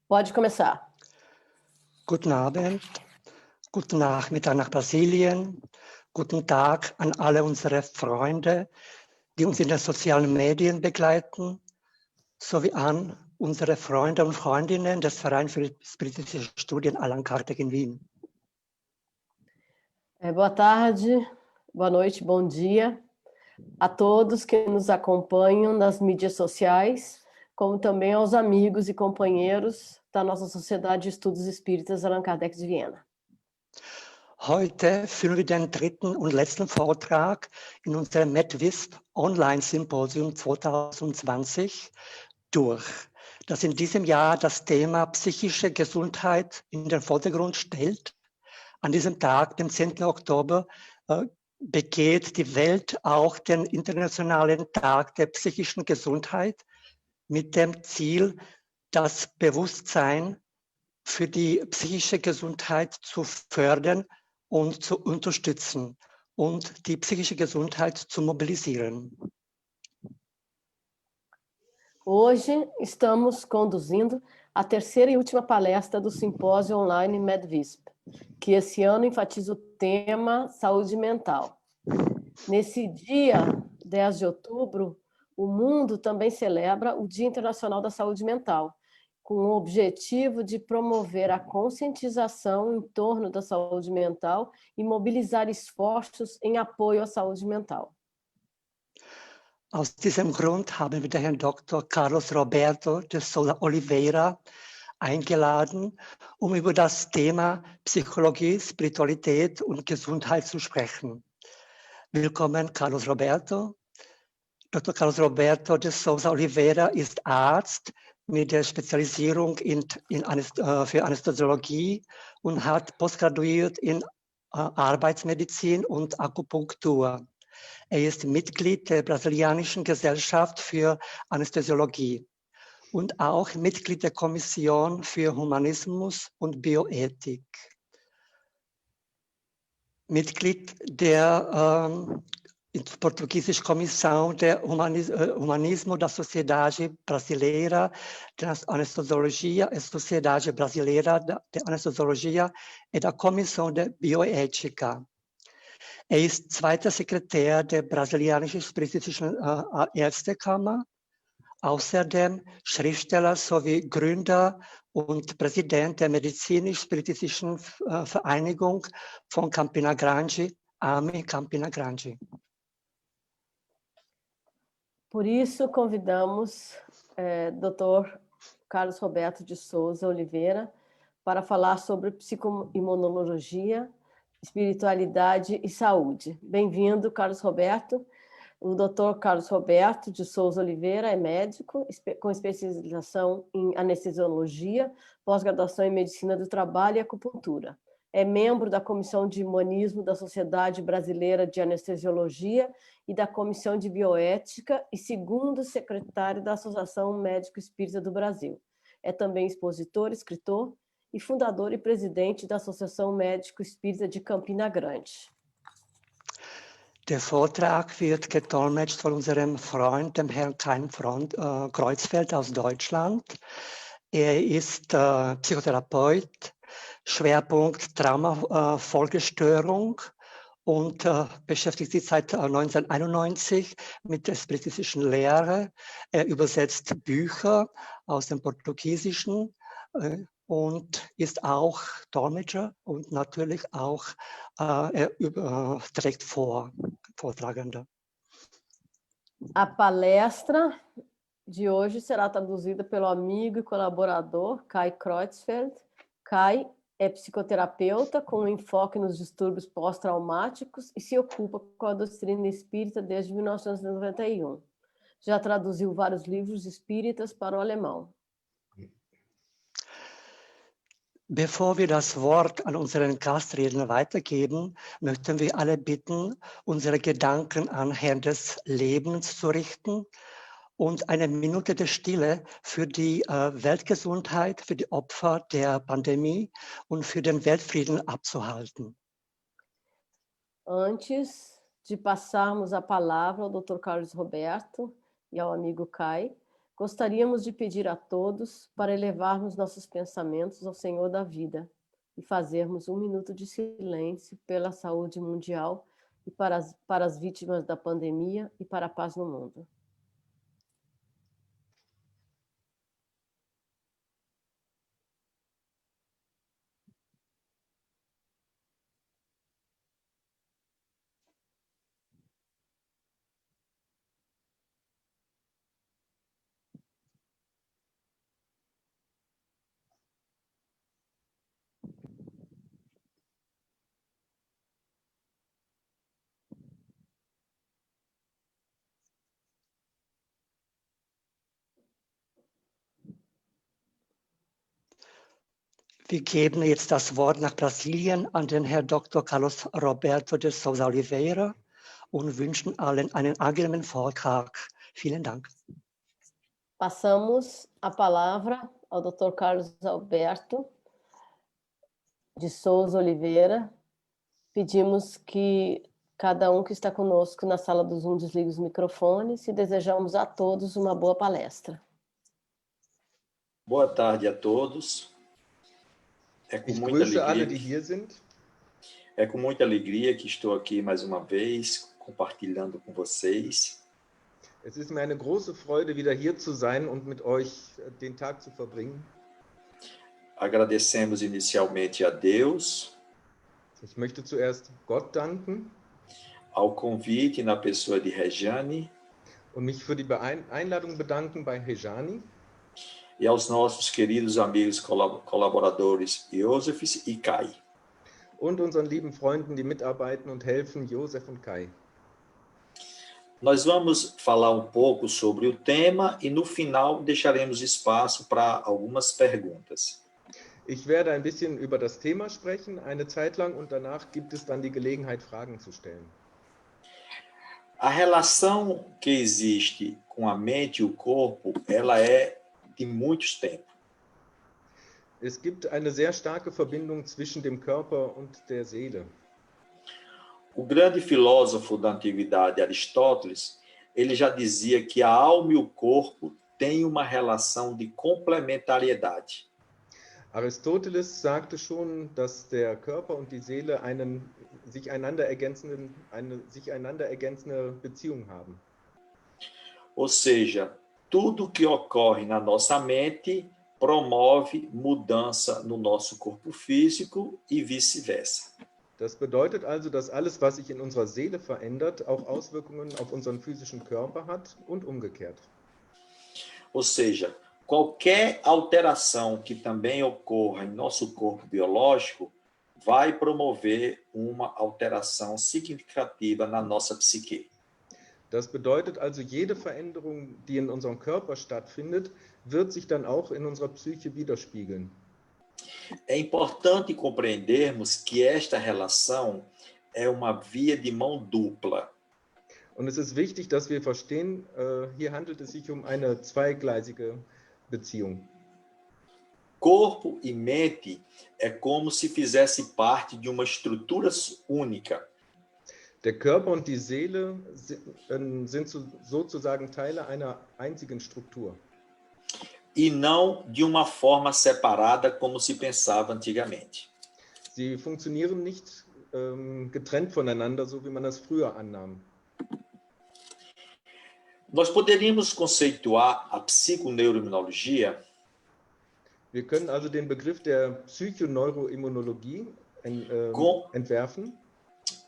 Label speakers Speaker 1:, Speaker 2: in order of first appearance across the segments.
Speaker 1: Pode começar.
Speaker 2: Guten Abend, guten Nachmittag nach Brasilien, guten Tag an alle unsere Freunde, die uns in den sozialen Medien begleiten, sowie an unsere Freunde und Freundinnen des Vereins für spiritistische Studien Allan Kardec in Wien.
Speaker 1: Boa tarde, boa noite, bom dia a todos que nos acompanham nas mídias sociais, como também aos amigos e companheiros da nossa Sociedade de Estudos Espíritas Allan Kardec de Viena.
Speaker 2: Heute führen wir den dritten und letzten Vortrag in unserem MedWisp Online-Symposium 2020 durch, das in diesem Jahr das Thema psychische Gesundheit in den Vordergrund stellt. An diesem Tag, dem 10. Oktober, begeht die Welt auch den Internationalen Tag der psychischen Gesundheit mit dem Ziel, das Bewusstsein für die psychische Gesundheit zu fördern und zu unterstützen und die psychische Gesundheit zu mobilisieren.
Speaker 1: Hoje estamos conduzindo a terceira e última palestra do simpósio online MedVisp, que esse ano enfatiza o tema saúde mental. Nesse dia 10 de outubro, o mundo também celebra o Dia Internacional da Saúde Mental, com o objetivo de promover a conscientização em torno da saúde mental e mobilizar esforços em apoio à saúde mental.
Speaker 2: Aus diesem Grund haben wir den Herrn Dr. Carlos Roberto de Souza Oliveira eingeladen, über das Thema Psychologie, Spiritualität und Gesundheit zu sprechen. Willkommen, Carlos Roberto. Dr. Carlos Roberto de Souza Oliveira ist Arzt mit der Spezialisierung für Anästhesiologie und hat postgraduiert in Arbeitsmedizin und Akupunktur. Er ist Mitglied der Brasilianischen Gesellschaft für Anästhesiologie und auch Mitglied der Kommission für Humanismus und Bioethik. Mitglied der portuguesische Comissão de Humanismo da Sociedade Brasileira de Anestesiologia e Sociedade Brasileira de Anestesiologia e da Comissão de Bioética. Er ist zweiter Sekretär der brasilianischen spiritistischen Ärztekammer, außerdem Schriftsteller sowie Gründer und Präsident der medizinisch-spiritistischen Vereinigung von Campina Grande, AME Campina Grande.
Speaker 1: Por isso, convidamos Dr. Carlos Roberto de Souza Oliveira para falar sobre psicoimunologia, espiritualidade e saúde. Bem-vindo, Carlos Roberto. O Dr. Carlos Roberto de Souza Oliveira é médico com especialização em anestesiologia, pós-graduação em medicina do trabalho e acupuntura. É membro da Comissão de Humanismo da Sociedade Brasileira de Anestesiologia e da Comissão de Bioética e segundo secretário da Associação Médico Espírita do Brasil. É também expositor, escritor e fundador e presidente da Associação Médico Espírita de Campina Grande.
Speaker 2: Der Vortrag wird gedolmetscht von unserem Freund, dem Herrn Kai Kreuzfeld aus Deutschland. Er ist Psychotherapeut, Schwerpunkt Traumafolgestörung und beschäftigt sich seit 1991 mit der spiritistischen Lehre. Er übersetzt Bücher aus dem Portugiesischen und ist auch Dolmetscher und natürlich auch trägt Vortragender.
Speaker 1: A palestra de hoje será traduzida pelo amigo e colaborador Kai Kreuzfeld. Kai é psicoterapeuta com enfoque nos distúrbios pós-traumáticos e se ocupa com a doutrina espírita desde 1991. Já traduziu vários livros espíritas para o alemão.
Speaker 2: Bevor wir das Wort an unseren Gastredner weitergeben, möchten wir alle bitten, unsere Gedanken an Herrn des Lebens zu richten und eine Minute der Stille für die Weltgesundheit, für die Opfer der Pandemie und für den Weltfrieden abzuhalten.
Speaker 1: Antes de passarmos a palavra ao Dr. Carlos Roberto e ao amigo Kai, Gostaríamos de pedir a todos para elevarmos nossos pensamentos ao Senhor da vida e fazermos um minuto de silêncio pela saúde mundial e para as vítimas da pandemia e para a paz no mundo.
Speaker 2: Wir geben jetzt das Wort nach Brasilien an den Herrn Dr. Carlos Roberto de Souza Oliveira und wünschen allen einen angenehmen Vortrag. Vielen Dank.
Speaker 1: Passamos a palavra ao Dr. Carlos Alberto de Souza Oliveira. Pedimos que cada um que está conosco na sala do Zoom desligue os microfones e desejamos a todos uma boa palestra.
Speaker 3: Boa tarde a todos.
Speaker 4: Ich grüße alle, die hier sind.
Speaker 3: É com muita alegria que estou aqui mais uma vez, compartilhando com vocês.
Speaker 4: Es ist mir eine große Freude, wieder hier zu sein und mit euch den Tag zu verbringen.
Speaker 3: Agradecemos inicialmente a Deus,
Speaker 4: Ich möchte zuerst Gott danken
Speaker 3: ao convite na pessoa de Rejane
Speaker 4: und mich für die Einladung bedanken bei Rejani
Speaker 3: e aos nossos queridos amigos colaboradores Josefs e Kai.
Speaker 4: und unseren lieben Freunden, die mitarbeiten und helfen, Josef und Kai.
Speaker 3: Nós vamos falar um pouco sobre o tema e no final deixaremos espaço para algumas perguntas.
Speaker 4: Ich werde ein bisschen über das Thema sprechen, eine Zeit lang, und danach gibt es dann die Gelegenheit, Fragen zu stellen.
Speaker 3: A relação que existe com a mente e o corpo, ela é de muitos tempos.
Speaker 4: Es gibt eine sehr starke Verbindung zwischen dem Körper und der Seele.
Speaker 3: O grande filósofo da antiguidade, Aristóteles, ele já dizia que a alma e o corpo têm uma relação de complementariedade.
Speaker 4: Aristoteles sagte schon, dass der Körper und die Seele eine sich einander ergänzende Beziehung haben.
Speaker 3: Ou seja, tudo que ocorre na nossa mente promove mudança no nosso corpo físico e vice-versa.
Speaker 4: Das bedeutet also, dass alles, was sich in unserer Seele verändert, auch Auswirkungen auf unseren physischen Körper hat und umgekehrt.
Speaker 3: Ou seja, qualquer alteração que também ocorra em nosso corpo biológico vai promover uma alteração significativa na nossa psique.
Speaker 4: Das bedeutet also, jede Veränderung, die in unserem Körper stattfindet, wird sich dann auch in unserer Psyche widerspiegeln.
Speaker 3: É importante compreendermos que esta relação é uma via de mão dupla.
Speaker 4: Und es ist wichtig, dass wir verstehen, hier handelt es sich um eine zweigleisige Beziehung.
Speaker 3: Corpo e mente é como se fizesse parte de uma estrutura única.
Speaker 4: Der Körper und die Seele sind sozusagen Teile einer einzigen Struktur.
Speaker 3: E não de uma forma separada como se pensava antigamente.
Speaker 4: Sie funktionieren nicht getrennt voneinander, so wie man das früher annahm.
Speaker 3: Nós poderíamos conceituar a psiconeuroimunologia
Speaker 4: Wir können also den Begriff der Psychoneuroimmunologie entwerfen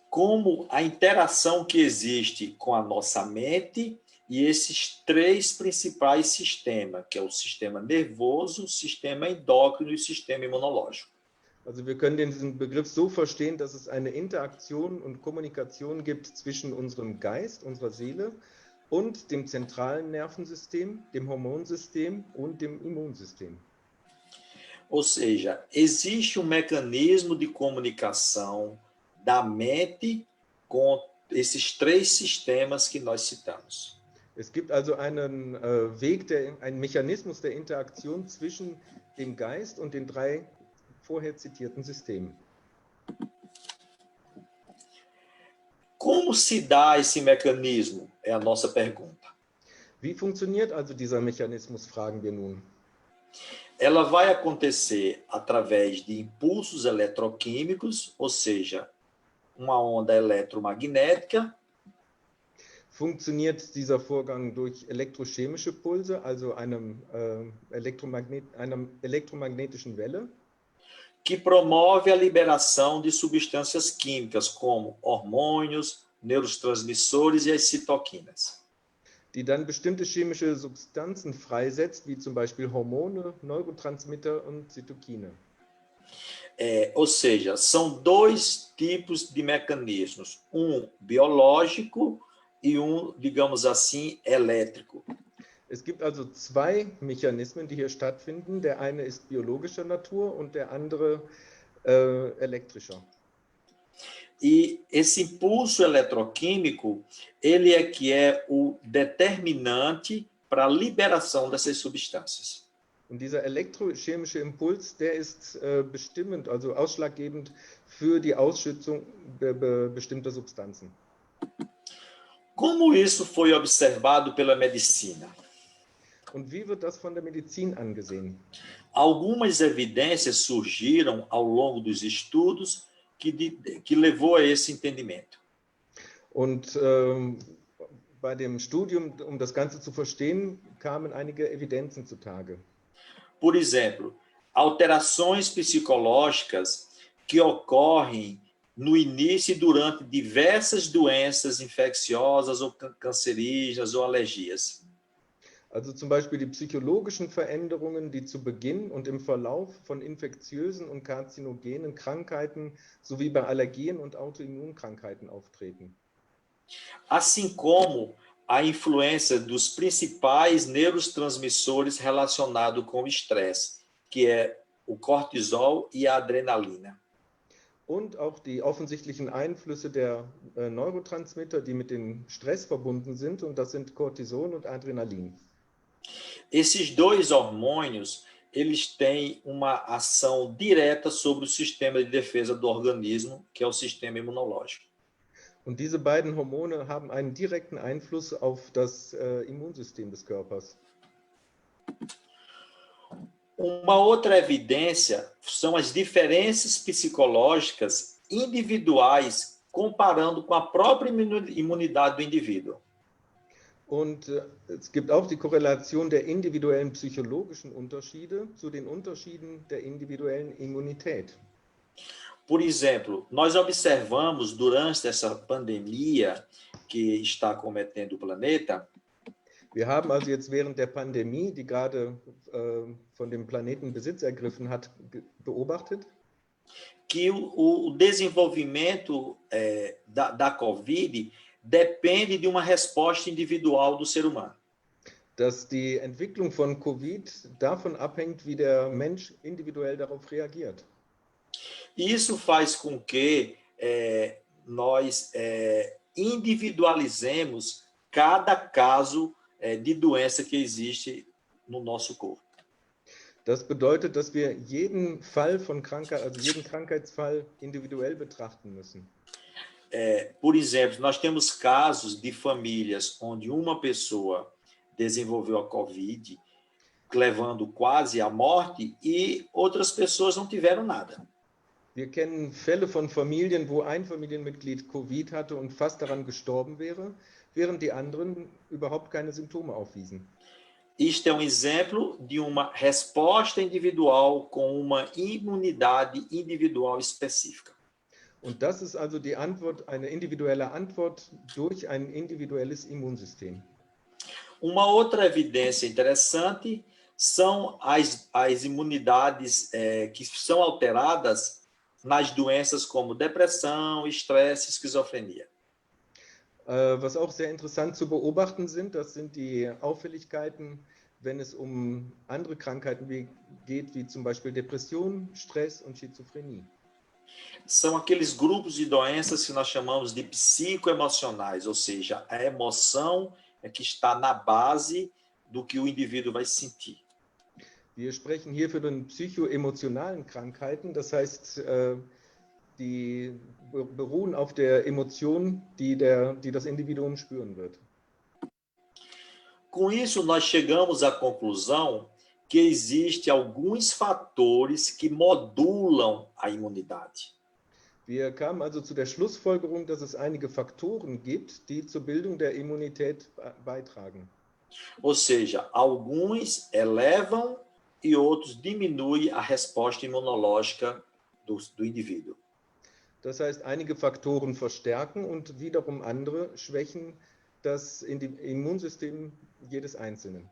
Speaker 3: como a interação que existe com a nossa mente e esses três principais sistemas, que é o sistema nervoso, o sistema endócrino e o sistema imunológico.
Speaker 4: Also wir können diesen Begriff so verstehen, dass es eine Interaktion und Kommunikation gibt zwischen unserem Geist, unserer Seele und dem zentralen Nervensystem, dem Hormonsystem und dem Immunsystem.
Speaker 3: Ou seja, existe um mecanismo de comunicação da mente com esses três sistemas que nós citamos.
Speaker 4: Es gibt also einen einen Mechanismus der Interaktion zwischen dem Geist und den drei vorher zitierten Systemen.
Speaker 3: Como se dá esse mecanismo? É a nossa pergunta.
Speaker 4: Wie funktioniert also dieser Mechanismus, fragen wir nun.
Speaker 3: Ela vai acontecer através de impulsos eletroquímicos, ou seja, uma onda eletromagnética.
Speaker 4: Funktioniert dieser Vorgang durch elektrochemische Pulse, also einer elektromagnetischen Welle?
Speaker 3: Que promove a liberação de substâncias químicas como hormônios, neurotransmissores e as citoquinas.
Speaker 4: Die dann bestimmte chemische Substanzen freisetzt, wie zum Beispiel Hormone, Neurotransmitter und Zytokine.
Speaker 3: Ou seja, são dois tipos de mecanismos, um biológico e um, digamos assim, elétrico.
Speaker 4: Es gibt also zwei Mechanismen, die hier stattfinden. Der eine ist biologischer Natur und der andere elektrischer.
Speaker 3: E esse impulso eletroquímico, ele é que é o determinante para a liberação dessas substâncias.
Speaker 4: Und dieser elektrochemische Impuls, der ist bestimmend, also ausschlaggebend für die Ausschüttung bestimmter Substanzen.
Speaker 3: Como isso foi observado pela medicina?
Speaker 4: Und wie wird das von der Medizin angesehen?
Speaker 3: Algumas evidências surgiram ao longo dos estudos que levou a esse entendimento.
Speaker 4: Und bei dem Studium, um das Ganze zu verstehen, kamen einige Evidenzen zutage.
Speaker 3: Por exemplo, alterações psicológicas que ocorrem no início e durante diversas doenças infecciosas ou cancerígenas ou alergias.
Speaker 4: Also zum Beispiel die psychologischen Veränderungen, die zu Beginn und im Verlauf von infektiösen und karzinogenen Krankheiten sowie bei Allergien und Autoimmunkrankheiten auftreten.
Speaker 3: Assim como a influência dos principais neurotransmissores relacionados com o estresse, que é o cortisol e a adrenalina.
Speaker 4: Und auch die offensichtlichen Einflüsse der Neurotransmitter, die mit dem Stress verbunden sind, und das sind Cortison und Adrenalin.
Speaker 3: Esses dois hormônios, eles têm uma ação direta sobre o sistema de defesa do organismo, que é o sistema imunológico.
Speaker 4: Und diese beiden Hormone haben einen direkten Einfluss auf das Immunsystem des Körpers.
Speaker 3: Uma outra evidência são as diferenças psicológicas individuais comparando com a própria imunidade do indivíduo.
Speaker 4: Und es gibt auch die Korrelation der individuellen psychologischen Unterschiede zu den Unterschieden der individuellen Immunität.
Speaker 3: Por exemplo, nós observamos durante essa pandemia que está acometendo o planeta,
Speaker 4: Wir haben also jetzt während der Pandemie, die gerade von dem Planeten Besitz ergriffen hat, beobachtet,
Speaker 3: que o desenvolvimento da Covid depende de uma resposta individual do ser humano.
Speaker 4: dass die Entwicklung von Covid davon abhängt, wie der Mensch individuell darauf reagiert.
Speaker 3: Isso faz com que nós individualizemos cada caso de doença que existe no nosso corpo.
Speaker 4: Das bedeutet, dass wir jeden Fall von Krankheit, also jeden Krankheitsfall individuell betrachten müssen.
Speaker 3: Por exemplo, nós temos casos de famílias onde uma pessoa desenvolveu a Covid, levando quase à morte, e outras pessoas não tiveram nada.
Speaker 4: Wir kennen Fälle von Familien, wo ein Familienmitglied Covid hatte und fast daran gestorben wäre, während die anderen überhaupt keine Symptome aufwiesen.
Speaker 3: Isto é um exemplo de uma resposta individual com uma imunidade individual específica.
Speaker 4: Und das ist also die Antwort, eine individuelle Antwort durch ein individuelles Immunsystem.
Speaker 3: Uma outra evidência interessante são as imunidades que são alteradas nas doenças como depressão, estresse, esquizofrenia.
Speaker 4: Was auch sehr interessant zu beobachten sind, das sind die Auffälligkeiten, wenn es um andere Krankheiten geht, wie zum Beispiel Depression, Stress und Schizophrenie.
Speaker 3: São aqueles grupos de doenças que nós chamamos de psicoemocionais, ou seja, a emoção é que está na base do que o indivíduo vai sentir.
Speaker 4: Wir sprechen hier von den psychoemotionalen Krankheiten, das heißt, die beruhen auf der Emotion, die das Individuum spüren wird.
Speaker 3: Com isso, nós chegamos à conclusão que existem alguns fatores que modulam a imunidade.
Speaker 4: Wir kamen also zu der Schlussfolgerung, dass es einige Faktoren gibt, die zur Bildung der Immunität beitragen.
Speaker 3: Ou seja, alguns elevam e outros diminuem a resposta imunológica do indivíduo.
Speaker 4: Das heißt, einige Faktoren verstärken und wiederum andere schwächen das Immunsystem jedes Einzelnen.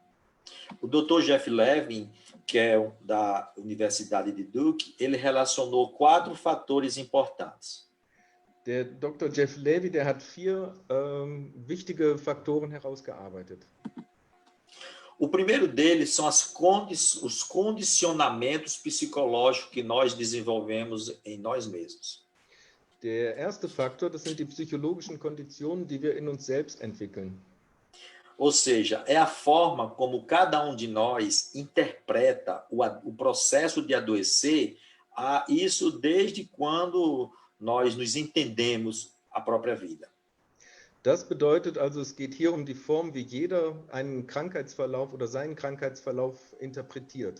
Speaker 3: O Dr. Jeff Levin, que é da Universidade de Duke, ele relacionou 4 fatores importantes.
Speaker 4: Der Dr. Jeff Levy, der hat 4 wichtige Faktoren herausgearbeitet.
Speaker 3: O primeiro deles são os condicionamentos psicológicos que nós desenvolvemos em nós mesmos.
Speaker 4: Der erste Faktor, das sind die psychologischen Konditionen, die wir in uns selbst entwickeln.
Speaker 3: Ou seja, é a forma como cada um de nós interpreta o processo de adoecer, isso desde quando nós nos entendemos a própria vida.
Speaker 4: Das bedeutet also, es geht hier um die Form, wie jeder einen Krankheitsverlauf oder seinen Krankheitsverlauf interpretiert.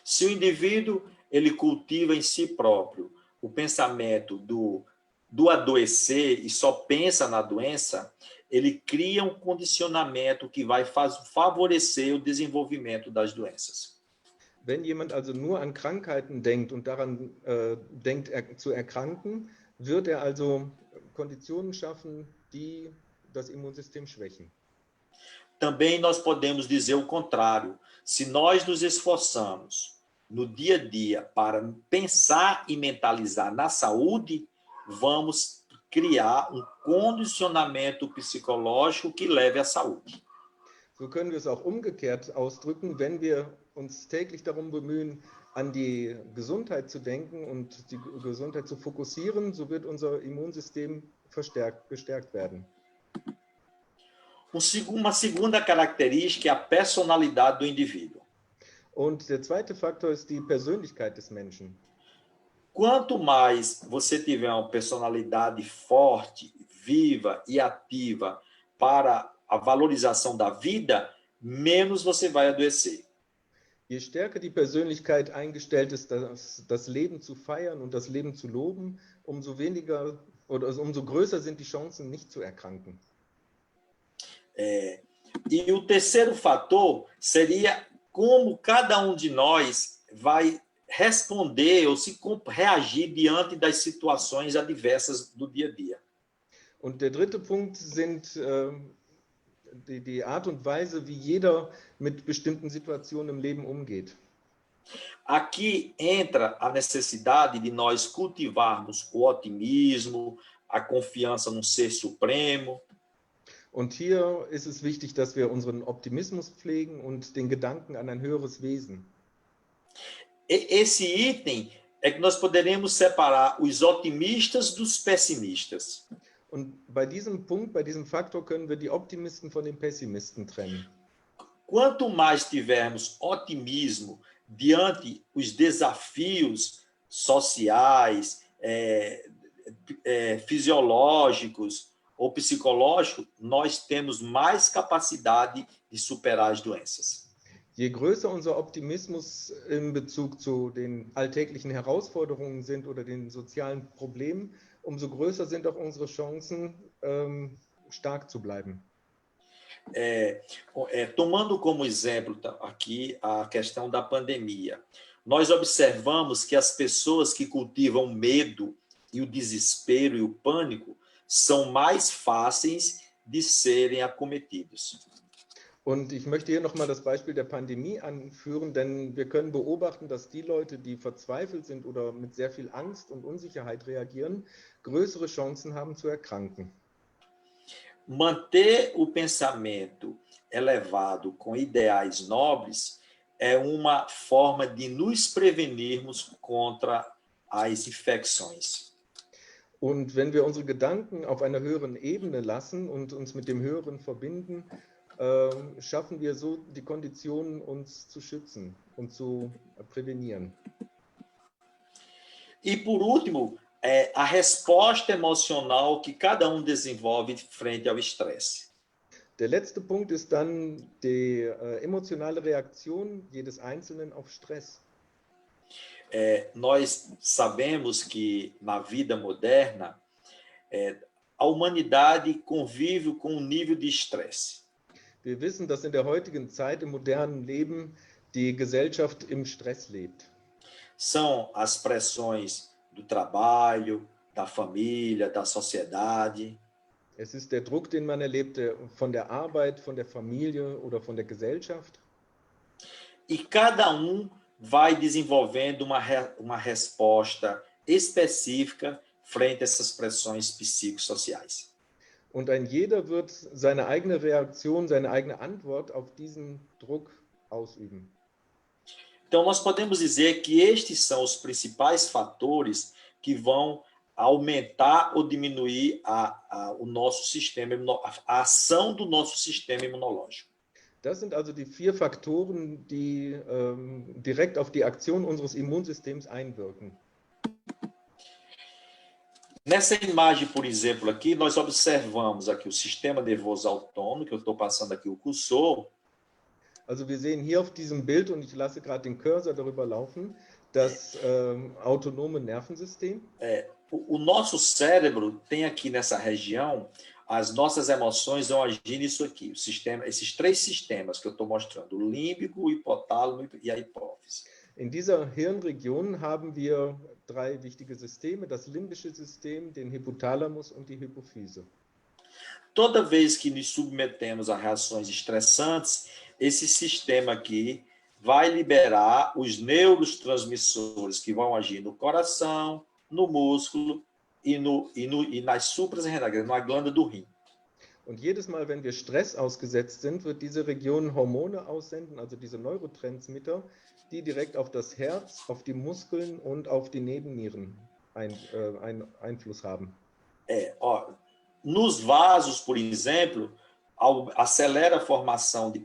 Speaker 3: Se o indivíduo ele cultiva em si próprio o pensamento do adoecer e só pensa na doença, ele cria um condicionamento que vai favorecer o desenvolvimento das doenças.
Speaker 4: Wenn jemand also nur an Krankheiten denkt und daran denkt, zu erkranken, wird er also Konditionen schaffen, die das Immunsystem schwächen.
Speaker 3: Também nós podemos dizer o contrário. Se nós nos esforçamos no dia a dia para pensar e mentalizar na saúde, vamos criar um condicionamento psicológico que leve à saúde.
Speaker 4: So können wir es auch umgekehrt ausdrücken, wenn wir uns täglich darum bemühen, an die Gesundheit zu denken und die Gesundheit zu fokussieren, so wird unser Immunsystem gestärkt werden.
Speaker 3: Uma segunda característica é a personalidade do indivíduo.
Speaker 4: Und der zweite Faktor ist die Persönlichkeit des Menschen.
Speaker 3: Quanto mais você tiver uma personalidade forte, viva e ativa para a valorização da vida, menos você vai adoecer.
Speaker 4: Je stärker die Persönlichkeit eingestellt ist, das Leben zu feiern und das Leben zu loben, umso weniger oder umso größer sind die Chancen, nicht zu erkranken.
Speaker 3: E o terceiro fator seria como cada um de nós vai responder ou reagir diante das situações adversas do dia a dia.
Speaker 4: Und der dritte Punkt sind die Art und Weise, wie jeder mit bestimmten Situationen im Leben umgeht.
Speaker 3: Aqui entra a necessidade de nós cultivarmos o otimismo, a confiança no ser supremo.
Speaker 4: Und hier ist es wichtig, dass wir unseren Optimismus pflegen und den Gedanken an ein höheres Wesen.
Speaker 3: Esse item é que nós poderemos separar os otimistas dos pessimistas.
Speaker 4: Und bei diesem Punkt, bei diesem Faktor können wir die Optimisten von den Pessimisten trennen.
Speaker 3: Quanto mais tivermos otimismo diante os desafios sociais, fisiológicos ou psicológicos, nós temos mais capacidade de superar as doenças.
Speaker 4: Je größer unser Optimismus in Bezug zu den alltäglichen Herausforderungen sind oder den sozialen Problemen, umso größer sind auch unsere Chancen, stark zu bleiben.
Speaker 3: Tomando como exemplo aqui a questão da pandemia, nós observamos que as pessoas que cultivam o medo e o desespero e o pânico são mais fáceis de serem acometidos.
Speaker 4: Und ich möchte hier nochmal das Beispiel der Pandemie anführen, denn wir können beobachten, dass die Leute, die verzweifelt sind oder mit sehr viel Angst und Unsicherheit reagieren, größere Chancen haben zu erkranken.
Speaker 3: Manter o pensamento elevado com ideais nobres é uma forma de nos prevenirmos contra as infecções.
Speaker 4: Und wenn wir unsere Gedanken auf einer höheren Ebene lassen und uns mit dem Höheren verbinden, schaffen wir so die Konditionen, uns zu schützen und zu prävenieren.
Speaker 3: E por último, a resposta emocional que cada um desenvolve frente ao estresse.
Speaker 4: Der letzte Punkt ist dann die emotionale Reaktion jedes Einzelnen auf Stress.
Speaker 3: Nós sabemos que na vida moderna, a humanidade convive com um nível de estresse.
Speaker 4: Wir wissen, dass in der heutigen Zeit, im modernen Leben, die Gesellschaft im Stress lebt.
Speaker 3: São as pressões do trabalho, da família, da sociedade.
Speaker 4: Es ist der Druck, den man erlebt, von der Arbeit, von der Familie oder von der Gesellschaft.
Speaker 3: E cada vai desenvolvendo uma resposta específica frente a essas pressões psicossociais.
Speaker 4: Und ein jeder wird seine eigene Reaktion, seine eigene Antwort auf diesen Druck ausüben.
Speaker 3: Então, nós podemos dizer que estes são os principais fatores que vão aumentar ou diminuir o nosso sistema, a ação do nosso sistema imunológico.
Speaker 4: Das sind also die 4 Faktoren, die direkt auf die Aktion unseres Immunsystems einwirken.
Speaker 3: Nessa imagem, por exemplo, aqui, nós observamos aqui o sistema nervoso autônomo, que eu estou passando aqui o cursor.
Speaker 4: Also wir sehen hier auf diesem Bild, und ich lasse gerade den Cursor darüber laufen, das autonome Nervensystem.
Speaker 3: O nosso cérebro tem aqui nessa região, as nossas emoções vão agir nisso aqui. Esses 3 sistemas que eu estou mostrando, o límbico, o hipotálamo e a hipófise.
Speaker 4: In dieser Hirnregion haben wir 3 wichtige Systeme, das limbische System, den Hypothalamus und die Hypophyse.
Speaker 3: Toda vez que nos submetemos a reações estressantes, esse sistema aqui vai liberar os neurotransmissores que vão agir no coração, no músculo e nas suprarrenais, na glândula do rim.
Speaker 4: Und jedes Mal, wenn wir Stress ausgesetzt sind, wird diese Region Hormone aussenden, also diese Neurotransmitter, die direkt auf das Herz, auf die Muskeln und auf die Nebennieren Einfluss haben.
Speaker 3: Nos vasos, por exemplo, acelera a formação de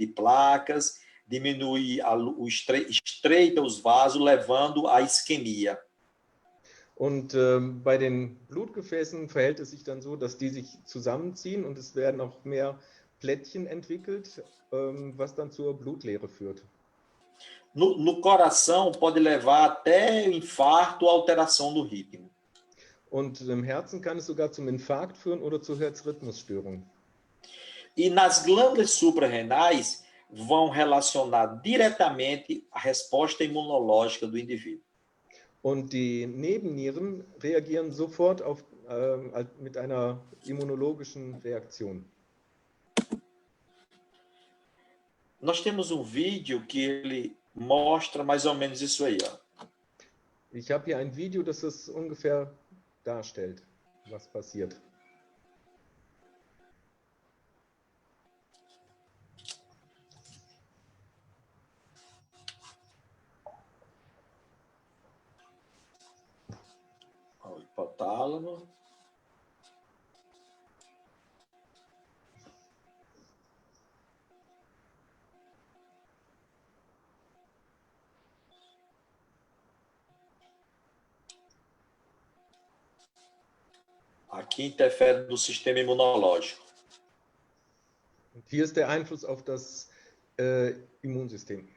Speaker 3: placas, diminui, estreita os vasos, levando à isquemia.
Speaker 4: Und bei den Blutgefäßen verhält es sich dann so, dass die sich zusammenziehen und es werden auch mehr Plättchen entwickelt, was dann zur Blutleere führt.
Speaker 3: No coração pode levar até infarto ou alteração do ritmo.
Speaker 4: Und im Herzen kann es sogar zum Infarkt führen oder zu Herzrhythmusstörungen.
Speaker 3: E nas glândulas suprarrenais vão relacionar diretamente a resposta imunológica do indivíduo.
Speaker 4: Und die Nebennieren reagieren sofort mit einer immunologischen Reaktion.
Speaker 3: Nós temos vídeo que ele mostra mais ou menos isso aí.
Speaker 4: Ich habe hier ein Video, das es ungefähr darstellt, was passiert.
Speaker 3: O hipotálamo. Aqui interfere no sistema imunológico.
Speaker 4: Und hier ist der Einfluss auf das Immunsystem.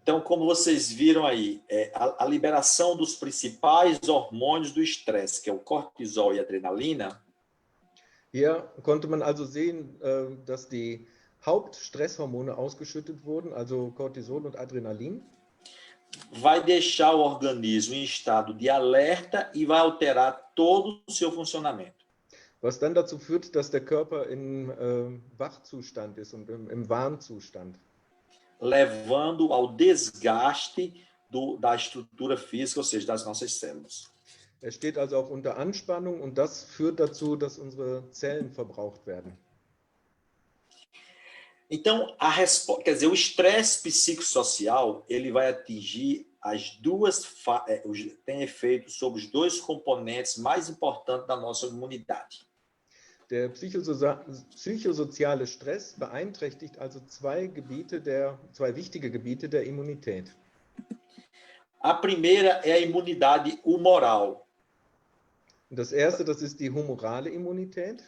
Speaker 3: Então, como vocês viram aí, a liberação dos principais hormônios do estresse, que é o cortisol e a adrenalina.
Speaker 4: Hier konnte man also sehen, dass die Hauptstresshormone ausgeschüttet wurden, also Cortisol und Adrenalin.
Speaker 3: Vai deixar o organismo em estado de alerta e vai alterar todo o seu funcionamento.
Speaker 4: Was dann dazu führt, dass der Körper im Wachzustand ist und im Warnzustand.
Speaker 3: Levando ao desgaste da estrutura física, ou seja, das nossas células.
Speaker 4: Er steht also auch unter Anspannung und das führt dazu, dass unsere Zellen verbraucht werden.
Speaker 3: Então, quer dizer, o estresse psicossocial, ele vai atingir tem efeito sobre os dois componentes mais importantes da nossa imunidade.
Speaker 4: Der psychosoziale Stress beeinträchtigt also zwei wichtige Gebiete der Immunität.
Speaker 3: A primeira é a imunidade humoral.
Speaker 4: Das erste, das ist die humorale Immunität.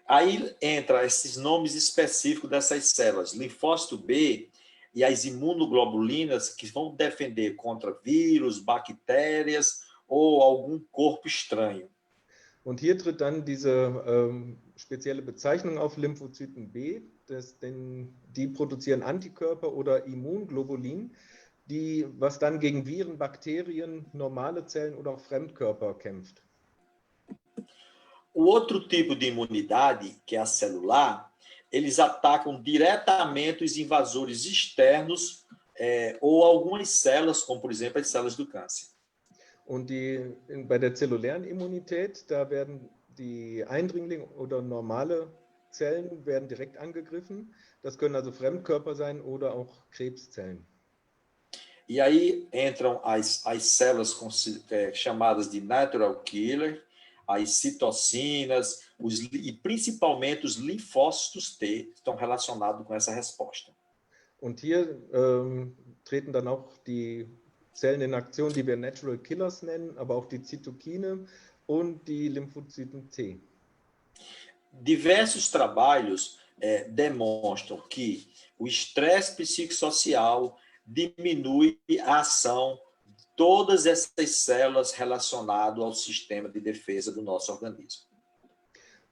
Speaker 3: Aí entra esses nomes específicos dessas células, linfócito B e as imunoglobulinas, que vão defender contra vírus, bactérias ou algum corpo estranho.
Speaker 4: Und hier tritt dann diese spezielle Bezeichnung auf Lymphozyten B, die produzieren Antikörper oder Immunglobulin, was dann gegen Viren, Bakterien, normale Zellen oder auch Fremdkörper kämpft.
Speaker 3: O outro tipo de imunidade, que é a celular, eles atacam diretamente os invasores externos ou algumas células, como por exemplo as células do câncer.
Speaker 4: Und bei der zellulären Immunität, da werden die Eindringlinge oder normale Zellen werden direkt angegriffen. Das können also Fremdkörper sein oder auch Krebszellen.
Speaker 3: E aí entram as células chamadas de natural killer, as citocinas e principalmente os linfócitos T estão relacionados com essa resposta.
Speaker 4: Und hier treten dann auch die Zellen in Aktion, die wir Natural Killers nennen, aber auch die Zytokine und die Lymphozyten T.
Speaker 3: Diversos trabalhos demonstram que o estresse psicossocial diminui a ação de todas essas células relacionadas ao sistema de defesa do nosso organismo.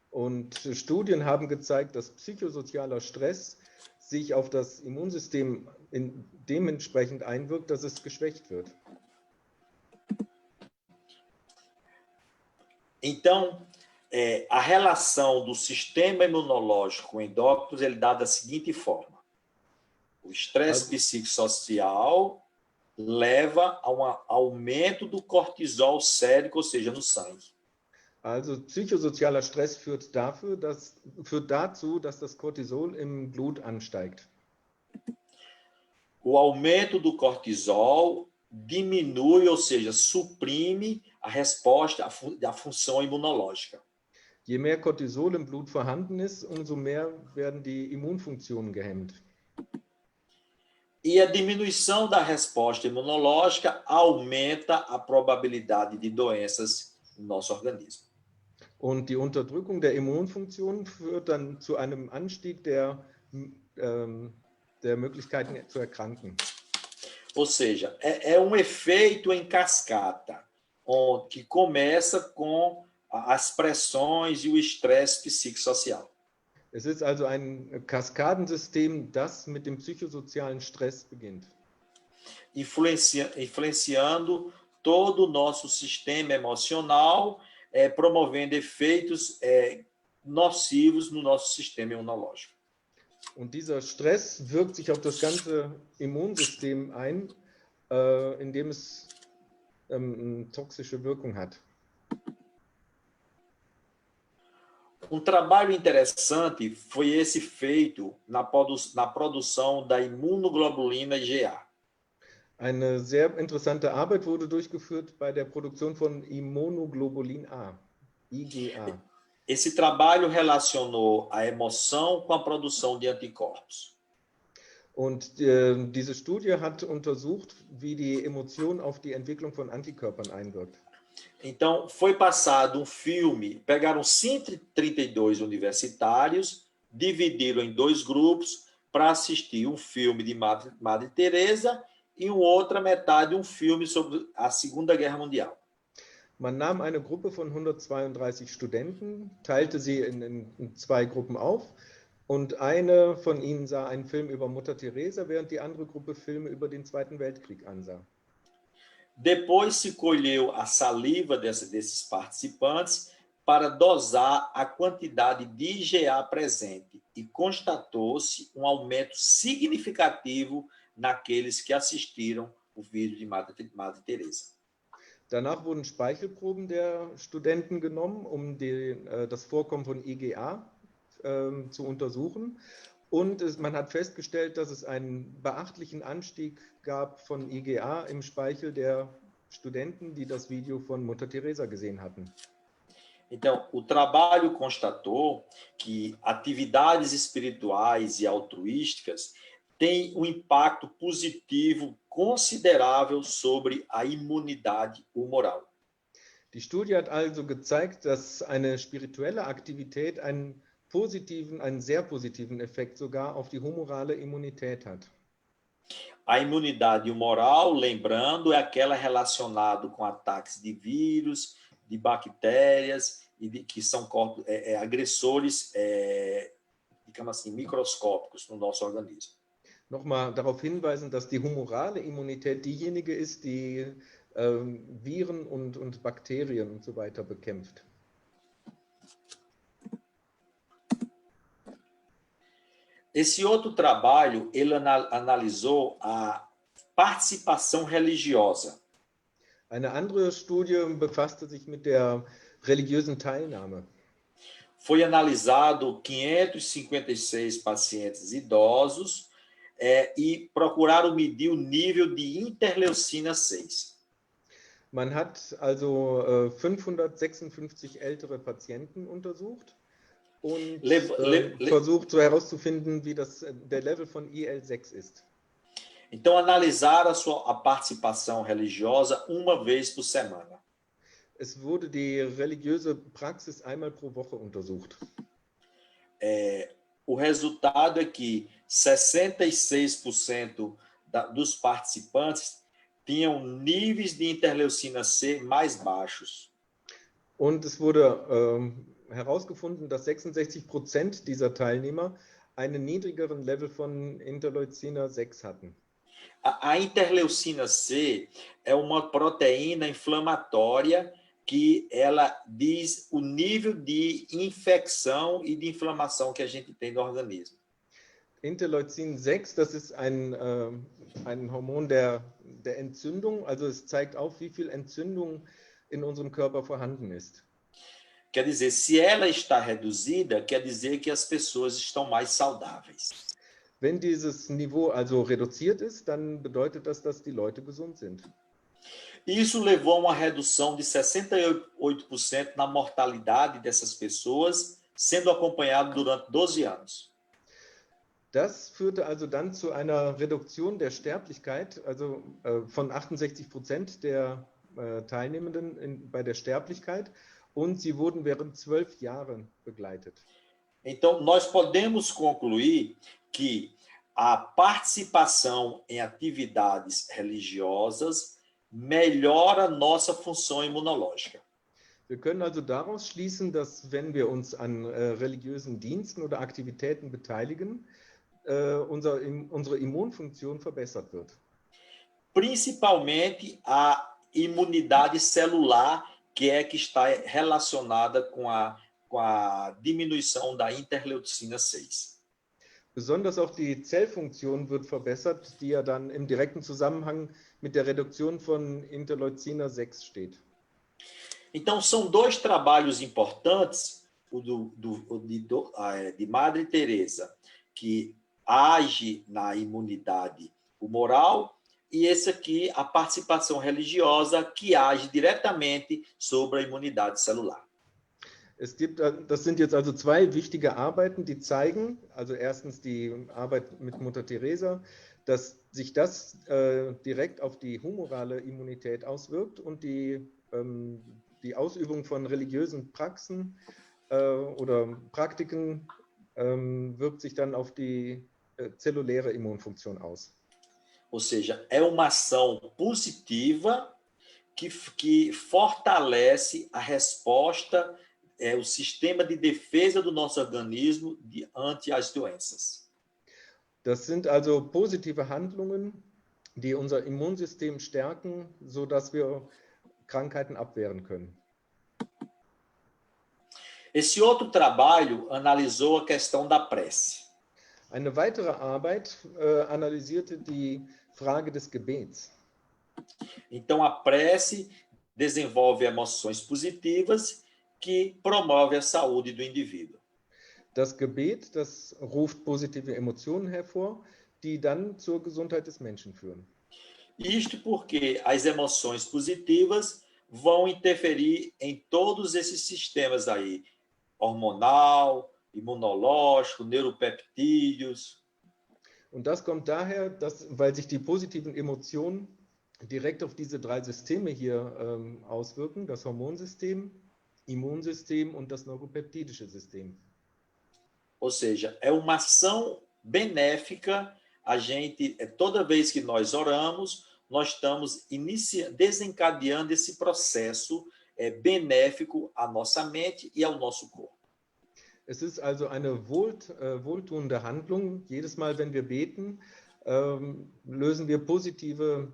Speaker 4: Und Studien haben gezeigt, dass psychosozialer Stress sich auf das Immunsystem dementsprechend einwirkt, dass es geschwächt wird.
Speaker 3: Então, a relação do sistema imunológico com o endócrino é dada da seguinte forma. O estresse psicossocial leva a um aumento do cortisol sérico, ou seja, no sangue.
Speaker 4: Also psychosozialer Stress führt dazu, dass das Cortisol im Blut ansteigt.
Speaker 3: O aumento do cortisol diminui, ou seja, suprime a resposta da função imunológica.
Speaker 4: Je mehr Cortisol im Blut vorhanden ist, umso mehr werden die Immunfunktionen gehemmt.
Speaker 3: E a diminuição da resposta imunológica aumenta a probabilidade de doenças no nosso organismo.
Speaker 4: Und die Unterdrückung der Immunfunktion führt dann zu einem Anstieg der Möglichkeiten zu erkranken.
Speaker 3: Ou seja, é um efeito em cascata, que começa com as pressões e o estresse psicossocial.
Speaker 4: Es ist also ein Kaskadensystem, das mit dem psychosozialen Stress beginnt.
Speaker 3: Influenciando todo o nosso sistema emocional, promovendo efeitos nocivos no nosso sistema imunológico.
Speaker 4: Und dieser Stress wirkt sich auf das ganze Immunsystem ein, indem es toxische Wirkung hat.
Speaker 3: Um trabalho interessante foi esse feito na produção da imunoglobulina IgA.
Speaker 4: Eine sehr interessante Arbeit wurde durchgeführt bei der Produktion von Immunoglobulin A, IgA.
Speaker 3: Esse trabalho relacionou a emoção com a produção de anticorpos.
Speaker 4: Und diese Studie hat untersucht, wie die Emotion auf die Entwicklung von Antikörpern einwirkt.
Speaker 3: Então, foi passado filme, pegaram 132 universitários, dividiram em 2 grupos para assistir um filme de Madre Teresa e outra metade filme sobre a Segunda Guerra Mundial.
Speaker 4: Man nahm eine Gruppe von 132 Studenten, teilte sie in 2 Gruppen auf und eine von ihnen sah einen Film über Mutter Teresa, während die andere Gruppe Filme über den Zweiten Weltkrieg ansah.
Speaker 3: Depois se colheu a saliva desses participantes para dosar a quantidade de IgA presente e constatou-se um aumento significativo naqueles que assistiram o vídeo de Madre Teresa.
Speaker 4: Danach wurden Speichelproben der Studenten genommen, um das Vorkommen von IgA zu untersuchen. Und man hat festgestellt, dass es einen beachtlichen Anstieg gab von IgA im Speichel der Studenten, die das Video von Mutter Teresa gesehen hatten.
Speaker 3: Então, o trabalho constatou que atividades espirituais e altruísticas têm um impacto positivo considerável sobre a imunidade humoral.
Speaker 4: Die Studie hat also gezeigt, dass eine spirituelle Aktivität einen sehr positiven Effekt sogar auf die humorale Immunität hat.
Speaker 3: A imunidade humoral, lembrando, é aquela relacionada com ataques de vírus, de bactérias, que são agressores, digamos assim, microscópicos no nosso organismo.
Speaker 4: Nochmal darauf hinweisen, dass die humorale Immunität diejenige ist, die Viren und Bakterien und so weiter bekämpft.
Speaker 3: Esse outro trabalho, ele analisou a participação religiosa.
Speaker 4: Eine andere Studie befasste sich mit der religiösen Teilnahme.
Speaker 3: Foi analisado 556 pacientes idosos e procuraram medir o nível de interleucina 6.
Speaker 4: Man hat also 556 ältere Patienten untersucht und versucht herauszufinden, wie der Level von IL-6 ist.
Speaker 3: Então, analisaram a participação religiosa uma vez por semana.
Speaker 4: Es wurde die religiöse Praxis einmal pro Woche untersucht.
Speaker 3: O resultado é que 66% dos participantes tinham níveis de interleucina C mais baixos.
Speaker 4: Und es wurde herausgefunden, dass 66% dieser Teilnehmer einen niedrigeren Level von Interleucina 6 hatten.
Speaker 3: A interleucina C é uma proteína inflamatória que ela diz o nível de infecção e de inflamação que a gente tem no organismo.
Speaker 4: Interleucin 6, das ist ein Hormon der Entzündung, also es zeigt auf, wie viel Entzündung in unserem Körper vorhanden ist.
Speaker 3: Quer dizer, se ela está reduzida, quer dizer que as pessoas estão mais saudáveis.
Speaker 4: Wenn dieses Niveau also reduziert ist, dann bedeutet das, dass die Leute gesund sind.
Speaker 3: Isso levou a uma redução de 68% na mortalidade dessas pessoas, sendo acompanhado durante 12 anos.
Speaker 4: Das führte also dann zu einer Reduktion der Sterblichkeit, also von 68% der Teilnehmenden bei der Sterblichkeit, und sie wurden während 12 Jahren begleitet.
Speaker 3: Então, nós podemos concluir que a participação em atividades religiosas melhora nossa função imunológica.
Speaker 4: Wir können also daraus schließen, dass wenn wir uns an religiösen Diensten oder Aktivitäten beteiligen, unsere Immunfunktion verbessert wird.
Speaker 3: Principalmente a imunidade celular, que está relacionada com a diminuição da interleucina 6.
Speaker 4: Besonders auch die Zellfunktion wird verbessert, die ja dann im direkten Zusammenhang mit der Reduktion von Interleucina 6 steht.
Speaker 3: Então, são dois trabalhos importantes, o de Madre Teresa, que age na imunidade humoral, e esse aqui, a participação religiosa, que age diretamente sobre a imunidade celular.
Speaker 4: Das sind jetzt also zwei wichtige Arbeiten, die zeigen, also erstens die Arbeit mit Mutter Teresa, dass sich das direkt auf die humorale Immunität auswirkt und die Ausübung von religiösen Praxen oder Praktiken wirkt sich dann auf die zelluläre Immunfunktion aus.
Speaker 3: Ou seja, é uma ação positiva que fortalece a resposta, o sistema de defesa do nosso organismo ante as doenças.
Speaker 4: Das sind also positive Handlungen, die unser Immunsystem stärken, sodass wir Krankheiten abwehren können.
Speaker 3: Esse outro trabalho analisou a questão da prece.
Speaker 4: Eine weitere Arbeit analysierte die Frage des Gebets.
Speaker 3: Então, a prece desenvolve emoções positivas que promovem a saúde do indivíduo.
Speaker 4: Das Gebet, das ruft positive Emotionen hervor, die dann zur Gesundheit des Menschen führen.
Speaker 3: Isto porque as emoções positivas vão interferir em todos esses sistemas aí, hormonal, imunológico, neuropeptídeos.
Speaker 4: Und das kommt daher, weil sich die positiven Emotionen direkt auf diese 3 Systeme hier auswirken, das Hormonsystem, Immunsystem und das neuropeptidische System.
Speaker 3: Ou seja, é uma ação benéfica. Toda vez que nós oramos, nós estamos desencadeando esse processo benéfico à nossa mente e ao nosso corpo.
Speaker 4: Es ist also eine wohltuende Handlung. Jedes Mal, wenn wir beten, lösen wir positive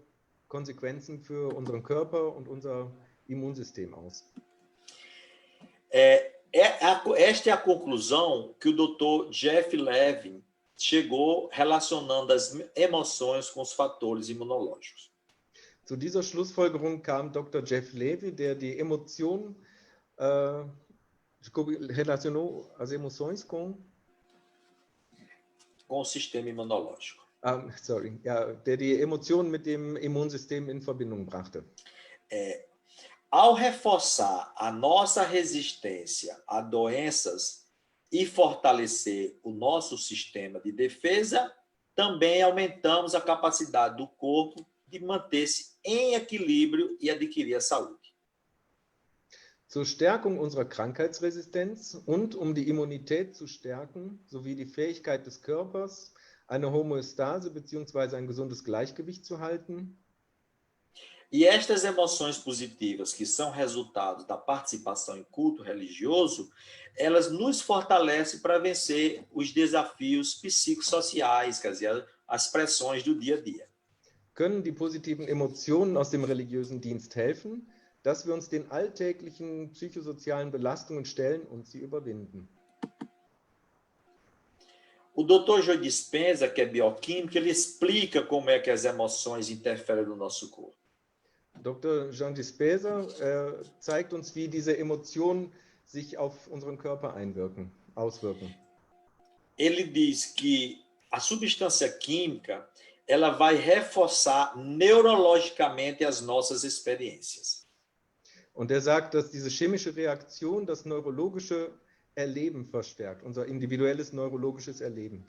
Speaker 4: Konsequenzen für unseren Körper und unser Immunsystem aus.
Speaker 3: Esta é a conclusão que o Dr. Jeff Levin chegou relacionando as emoções com os fatores imunológicos.
Speaker 4: Zu dieser Schlussfolgerung kam Dr. Jeff Levy, der die Emotionen relacionou as emoções com
Speaker 3: o sistema imunológico.
Speaker 4: Der die Emotionen mit dem Immunsystem in Verbindung brachte.
Speaker 3: Ao reforçar a nossa resistência a doenças e fortalecer o nosso sistema de defesa, também aumentamos a capacidade do corpo de manter-se em equilíbrio e adquirir a saúde.
Speaker 4: Zur Stärkung unserer Krankheitsresistenz und die Immunität zu stärken, sowie die Fähigkeit des Körpers, eine Homöostase bzw. ein gesundes Gleichgewicht zu halten.
Speaker 3: E estas emoções positivas, que são resultado da participação em culto religioso, elas nos fortalecem para vencer os desafios psicossociais, quer dizer, as pressões do dia a dia.
Speaker 4: Können die positiven Emotionen aus dem religiösen Dienst helfen, dass wir uns den alltäglichen psychosozialen Belastungen stellen und sie überwinden.
Speaker 3: O Dr. Joe Dispenza, que é bioquímico, ele explica como é que as emoções interferem no nosso corpo.
Speaker 4: Dr. Jean Dispenza zeigt uns, wie diese Emotionen sich auf unseren Körper auswirken.
Speaker 3: Ele diz que a substância química ela vai reforçar neurologicamente as nossas experiências.
Speaker 4: Und er sagt, dass diese chemische Reaktion das neurologische Erleben verstärkt, unser individuelles neurologisches Erleben.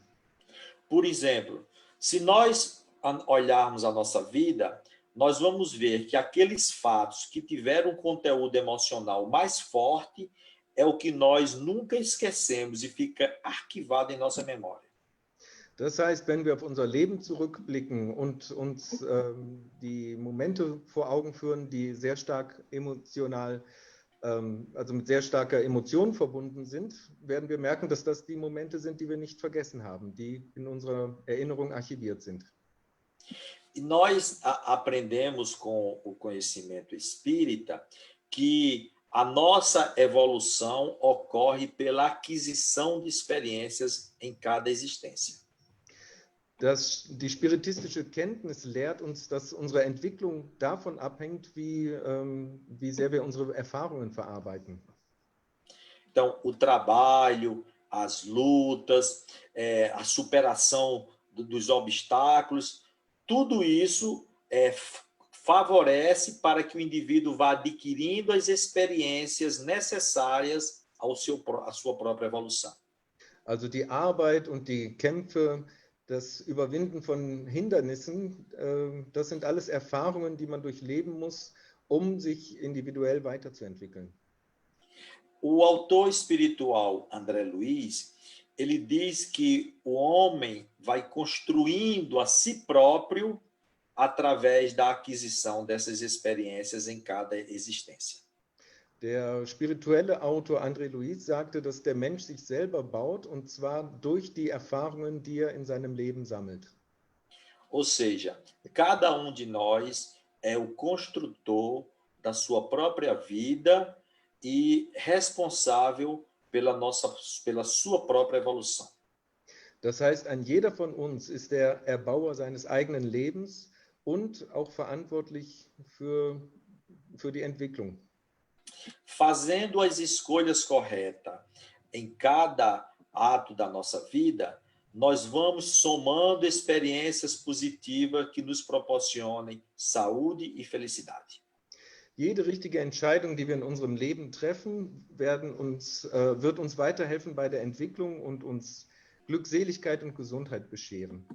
Speaker 3: Por exemplo, se nós olharmos a nossa vida, nós vamos ver que aqueles fatos que tiveram um conteúdo emocional mais forte é o que nós nunca esquecemos e fica arquivado em nossa memória.
Speaker 4: Das heißt, wenn wir auf unser Leben zurückblicken und uns die Momente vor Augen führen, die sehr stark emotional, also mit sehr starker Emotion verbunden sind, werden wir merken, dass das die Momente sind, die wir nicht vergessen haben, die in unserer Erinnerung archiviert sind.
Speaker 3: E nós aprendemos com o conhecimento espírita que a nossa evolução ocorre pela aquisição de experiências em cada existência.
Speaker 4: Die spiritistische Kenntnis lehrt uns, dass unsere Entwicklung davon abhängt, wie sehr wir unsere Erfahrungen verarbeiten.
Speaker 3: Então, o trabalho, as lutas, a superação dos obstáculos, tudo isso favorece para que o indivíduo vá adquirindo as experiências necessárias à sua própria evolução.
Speaker 4: Also die Arbeit und die Kämpfe, das Überwinden von Hindernissen, das sind alles Erfahrungen, die man durchleben muss, sich individuell weiterzuentwickeln.
Speaker 3: O autor espiritual André Luiz, ele diz que o homem vai construindo a si próprio através da aquisição dessas experiências em cada existência.
Speaker 4: Der spirituelle Autor André Luiz sagte, dass der Mensch sich selber baut, und zwar durch die Erfahrungen, die er in seinem Leben sammelt.
Speaker 3: Ou seja, cada de nós é o construtor da sua própria vida e responsável pela sua própria evolução.
Speaker 4: Das heißt, jeder von uns ist der Erbauer seines eigenen Lebens und auch verantwortlich für die Entwicklung.
Speaker 3: Fazendo as escolhas corretas em cada ato da nossa vida, nós vamos somando experiências positivas que nos proporcionem saúde e felicidade.
Speaker 4: Jede richtige Entscheidung, die wir in unserem Leben treffen, wird uns weiterhelfen bei der Entwicklung und uns Glückseligkeit und Gesundheit bescheren.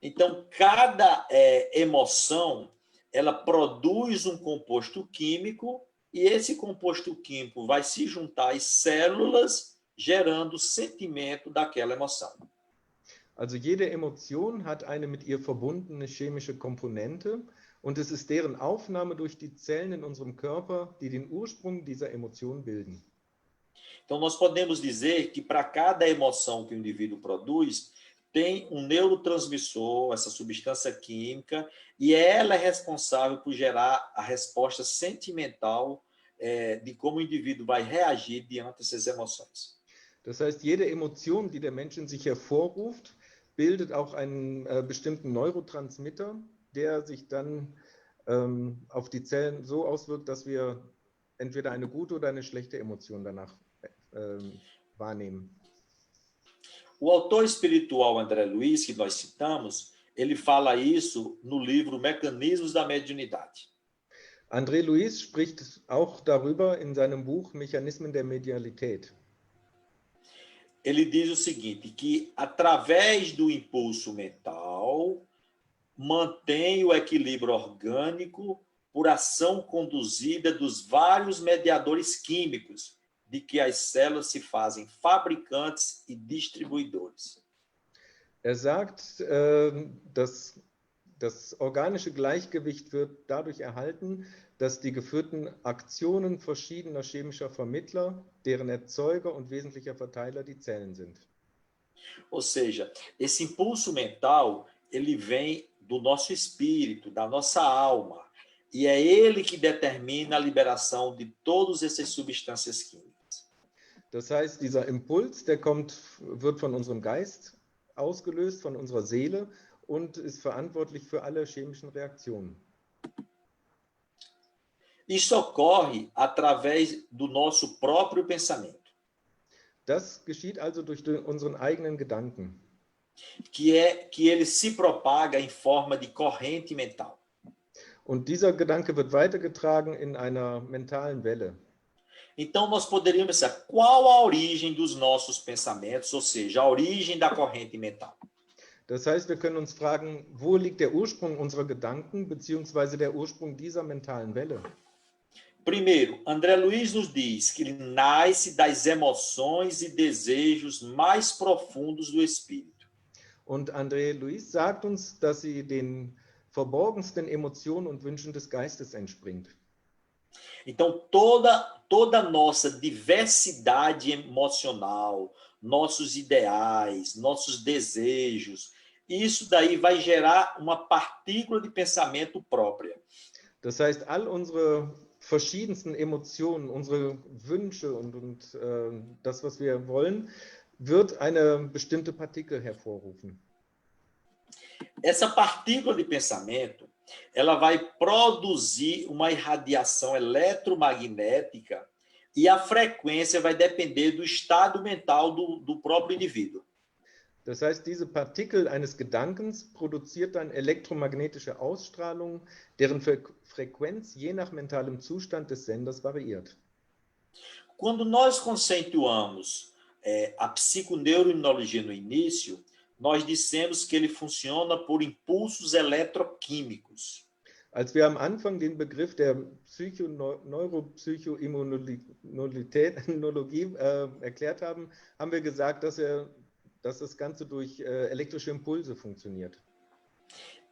Speaker 3: Então, cada emoção, ela produz um composto químico e esse composto químico vai se juntar às células, gerando o sentimento daquela emoção.
Speaker 4: Also jede Emotion hat eine mit ihr verbundene chemische Komponente und es ist deren Aufnahme durch die Zellen in unserem Körper, die den Ursprung dieser Emotion bilden.
Speaker 3: Então, nós podemos dizer que para cada emoção que o indivíduo produz, tem um neurotransmissor, essa substância química, e ela é responsável por gerar a resposta sentimental de como o indivíduo vai reagir diante dessas emoções.
Speaker 4: Das heißt, jede Emotion, die der Mensch in sich hervorruft, bildet auch einen bestimmten Neurotransmitter, der sich dann auf die Zellen so auswirkt, dass wir entweder eine gute oder eine schlechte Emotion danach wahrnehmen.
Speaker 3: O autor espiritual André Luiz, que nós citamos, ele fala isso no livro Mecanismos da Mediunidade.
Speaker 4: André Luiz spricht auch darüber in seinem Buch Mechanismen der Medialität.
Speaker 3: Ele diz o seguinte, que através do impulso mental, mantém o equilíbrio orgânico por ação conduzida dos vários mediadores químicos, de que as células se fazem fabricantes e distribuidores.
Speaker 4: Er sagt, dass das organische Gleichgewicht wird dadurch erhalten, dass die geführten Aktionen verschiedener chemischer Vermittler, deren Erzeuger und wesentlicher Verteiler die Zellen sind.
Speaker 3: Ou seja, esse impulso mental, ele vem do nosso espírito, da nossa alma, e é ele que determina a liberação de todas essas substâncias químicas.
Speaker 4: Das heißt, dieser Impuls, der wird von unserem Geist ausgelöst, von unserer Seele und ist verantwortlich für alle chemischen Reaktionen.
Speaker 3: Isso ocorre através do nosso próprio pensamento.
Speaker 4: Das geschieht also durch unseren eigenen Gedanken.
Speaker 3: Que ele se propaga em forma de corrente mental.
Speaker 4: Und dieser Gedanke wird weitergetragen in einer mentalen Welle.
Speaker 3: Então, nós poderíamos pensar qual a origem dos nossos pensamentos, ou seja, a origem da corrente mental.
Speaker 4: Das heißt, wir können uns fragen, wo liegt der Ursprung unserer Gedanken beziehungsweise der Ursprung dieser mentalen Welle?
Speaker 3: Primeiro, André Luiz nos diz que ele nasce das emoções e desejos mais profundos do espírito.
Speaker 4: Und André Luiz sagt uns, dass sie den verborgensten Emotionen und Wünschen des Geistes entspringt.
Speaker 3: Então, toda a nossa diversidade emocional, nossos ideais, nossos desejos, isso daí vai gerar uma partícula de pensamento própria.
Speaker 4: Das heißt, all unsere verschiedensten Emotionen, unsere Wünsche und das, was wir wollen, wird eine bestimmte Partikel hervorrufen.
Speaker 3: Essa partícula de pensamento, ela vai produzir uma irradiação eletromagnética e a frequência vai depender do estado mental do próprio indivíduo.
Speaker 4: Das heißt, diese Partikel eines Gedankens produziert dann elektromagnetische Ausstrahlung, deren Frequenz je nach mentalem Zustand des Senders variiert.
Speaker 3: Quando nós conceituamos a psiconeuroimunologia no início, nós dissemos que ele funciona por impulsos eletroquímicos.
Speaker 4: Als wir am Anfang den Begriff der Neuropsychoimmunologie erklärt haben, haben wir gesagt, dass das Ganze durch elektrische Impulse funktioniert.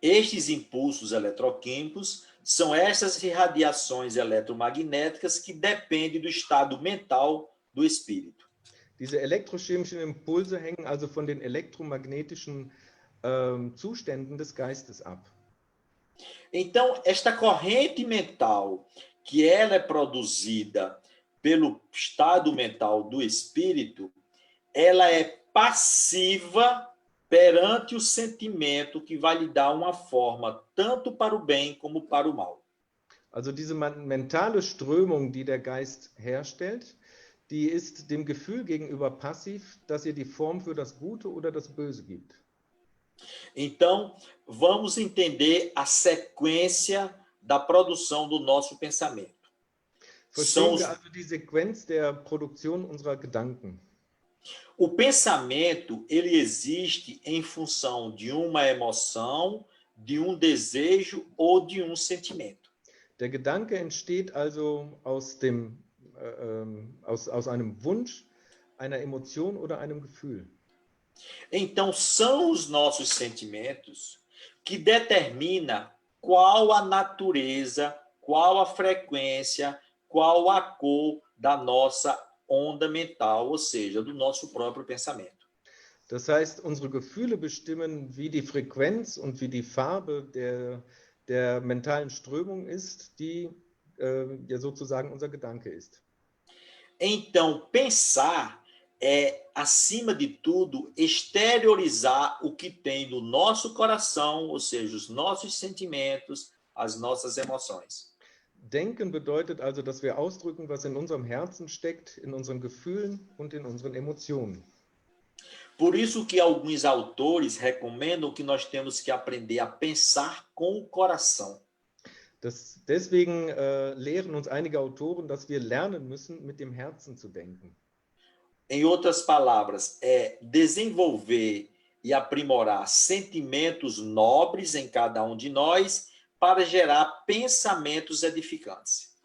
Speaker 3: Estes impulsos eletroquímicos são essas irradiações eletromagnéticas que dependem do estado mental do espírito.
Speaker 4: Diese elektrochemischen Impulse hängen also von den elektromagnetischen Zuständen des Geistes ab.
Speaker 3: Então, esta corrente mental, que ela é produzida pelo estado mental do espírito, ela é passiva perante o sentimento que vai lhe dar uma forma tanto para o bem como para o mal.
Speaker 4: Also diese mentale Strömung, die der Geist herstellt, die ist dem Gefühl gegenüber passiv, dass ihr die Form für das Gute oder das Böse gibt.
Speaker 3: Então, vamos entender a sequência da produção do nosso pensamento.
Speaker 4: Verstehen wir also die Sequenz der Produktion unserer Gedanken.
Speaker 3: O pensamento, ele existe em função de uma emoção, de um desejo ou de um sentimento.
Speaker 4: Der Gedanke entsteht also aus einem Wunsch, einer Emotion oder einem Gefühl.
Speaker 3: Então, são os nossos sentimentos que determinam qual a natureza, qual a frequência, qual a cor da nossa onda mental, ou seja, do nosso próprio pensamento.
Speaker 4: Das heißt, unsere Gefühle bestimmen, wie die Frequenz und wie die Farbe der mentalen Strömung ist, die ja sozusagen unser Gedanke ist.
Speaker 3: Então, pensar é, acima de tudo, exteriorizar o que tem no nosso coração, ou seja, os nossos sentimentos, as nossas emoções.
Speaker 4: Denken bedeutet also, dass wir ausdrücken, was in unserem Herzen steckt, in unseren Gefühlen und in unseren Emotionen.
Speaker 3: Por isso que alguns autores recomendam que nós temos que aprender a pensar com o coração.
Speaker 4: Deswegen lehren uns einige Autoren, dass wir lernen müssen, mit dem Herzen zu denken.
Speaker 3: Em outras palavras, é desenvolver e aprimorar sentimentos nobres em cada um de nós para gerar pensamentos edificantes.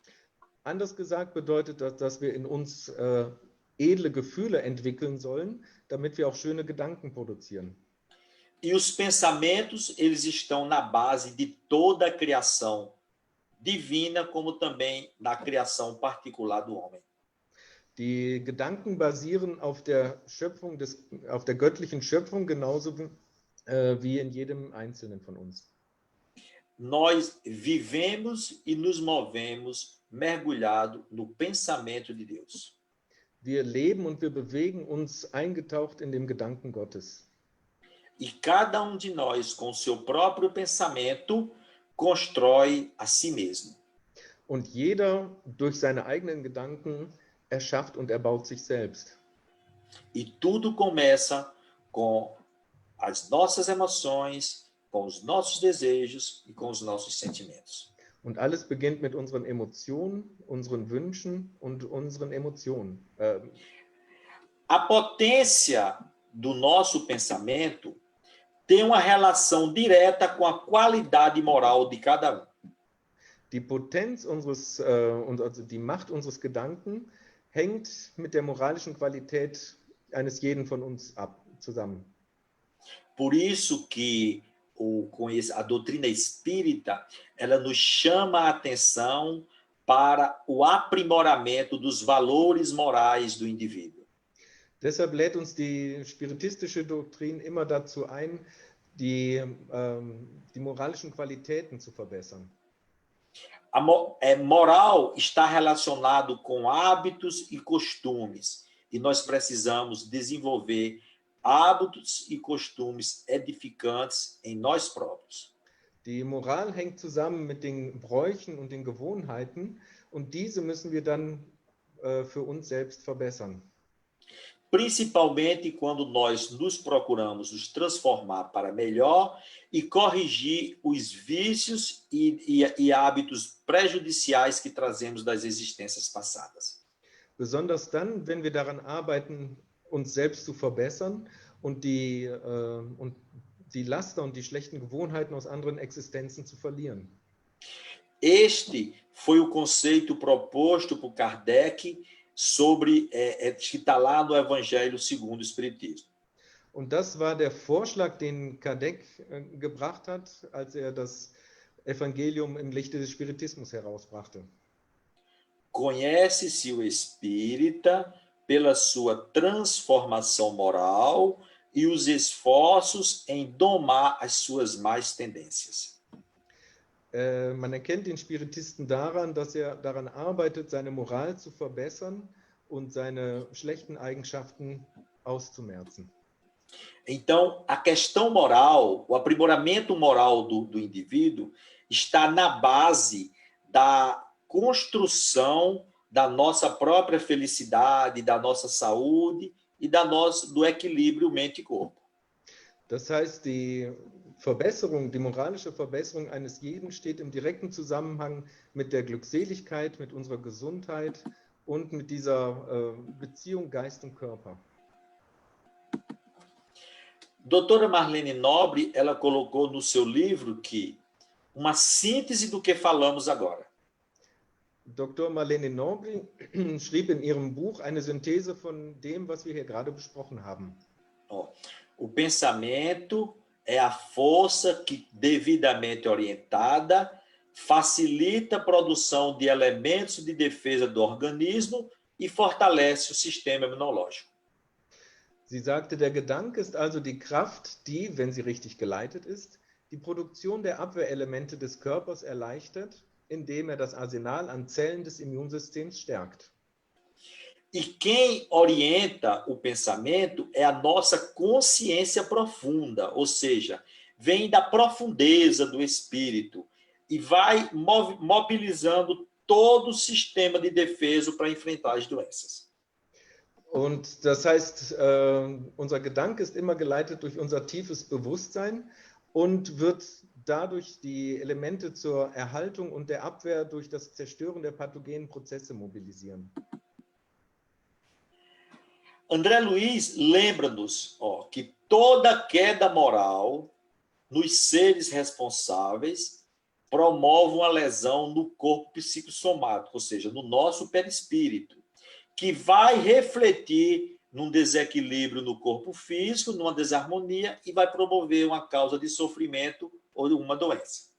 Speaker 4: Anders gesagt bedeutet das, dass wir in uns edle Gefühle entwickeln sollen, damit wir auch schöne Gedanken produzieren.
Speaker 3: E os pensamentos, eles estão na base de toda a criação divina, como também na criação particular do homem.
Speaker 4: Die Gedanken basieren auf der auf der göttlichen Schöpfung genauso wie in jedem Einzelnen von uns.
Speaker 3: Nós vivemos e nos movemos mergulhado no pensamento de Deus.
Speaker 4: Wir leben und wir bewegen uns eingetaucht in dem Gedanken Gottes.
Speaker 3: E cada um de nós, com seu próprio pensamento, constrói a si mesmo.
Speaker 4: Und jeder durch seine eigenen Gedanken erschafft und erbaut sich selbst.
Speaker 3: E tudo começa com as nossas emoções, com os nossos desejos e com os nossos sentimentos.
Speaker 4: Und alles beginnt mit unseren Emotionen, unseren Wünschen und unseren Emotionen.
Speaker 3: A potência do nosso pensamento tem uma relação direta com a qualidade moral de cada um.
Speaker 4: Die Potenz unseres, also die Macht unseres Gedanken hängt mit der moralischen Qualität eines jeden von uns zusammen.
Speaker 3: Por isso que a doutrina espírita, ela nos chama a atenção para o aprimoramento dos valores morais do indivíduo.
Speaker 4: Deshalb lädt uns die spiritistische Doktrin immer dazu ein, die moralischen Qualitäten zu verbessern.
Speaker 3: A moral está relacionado com hábitos e costumes, e nós precisamos desenvolver hábitos e costumes edificantes em nós próprios.
Speaker 4: Die Moral hängt zusammen mit den Bräuchen und den Gewohnheiten, und diese müssen wir dann für uns selbst verbessern.
Speaker 3: Principalmente quando nós nos procuramos nos transformar para melhor e corrigir os vícios e hábitos prejudiciais que trazemos das existências passadas.
Speaker 4: Besonders dann, wenn wir daran arbeiten, uns selbst zu verbessern und die Laster und die schlechten Gewohnheiten aus anderen Existenzen zu verlieren.
Speaker 3: Este foi o conceito proposto por Kardec sobre, que está lá no Evangelho segundo o Espiritismo.
Speaker 4: Und das war der Vorschlag, den Kardec gebracht hat, als das Evangelium im Lichte des Spiritismus herausbrachte.
Speaker 3: Conhece-se o espírita pela sua transformação moral e os esforços em domar as suas más tendências.
Speaker 4: Man erkennt den Spiritisten daran, dass daran arbeitet, seine Moral zu verbessern und seine schlechten Eigenschaften auszumerzen.
Speaker 3: Então, a questão moral, o aprimoramento moral do indivíduo está na base da construção da nossa própria felicidade, da nossa saúde e do equilíbrio mente e corpo.
Speaker 4: Das heißt, die Verbesserung, die moralische Verbesserung eines jeden steht im direkten Zusammenhang mit der Glückseligkeit, mit unserer Gesundheit und mit dieser Beziehung Geist und Körper.
Speaker 3: Doutora Marlene Nobre, ela colocou no seu livro que uma síntese do que falamos agora.
Speaker 4: Dr. Marlene Nobre schrieb in ihrem Buch eine Synthese von dem, was wir hier gerade besprochen haben.
Speaker 3: O pensamento é a força que, devidamente orientada, facilita a produção de elementos de defesa do organismo e fortalece o sistema imunológico.
Speaker 4: Sie sagte, der Gedanke ist also die Kraft, die, wenn sie richtig geleitet ist, die Produktion der Abwehrelemente des Körpers erleichtert, indem das Arsenal an Zellen des Immunsystems stärkt.
Speaker 3: E quem orienta o pensamento é a nossa consciência profunda, ou seja, vem da profundeza do espírito e vai mobilizando todo o sistema de defesa para enfrentar as doenças.
Speaker 4: Und das heißt, unser Gedanke ist immer geleitet durch unser tiefes Bewusstsein und wird dadurch die Elemente zur Erhaltung und der Abwehr durch das Zerstören der pathogenen Prozesse mobilisieren.
Speaker 3: André Luiz lembra-nos que toda queda moral nos seres responsáveis promove uma lesão no corpo psicossomático, ou seja, no nosso perispírito, que vai refletir num desequilíbrio no corpo físico, numa desarmonia e vai promover uma causa de sofrimento ou de uma doença.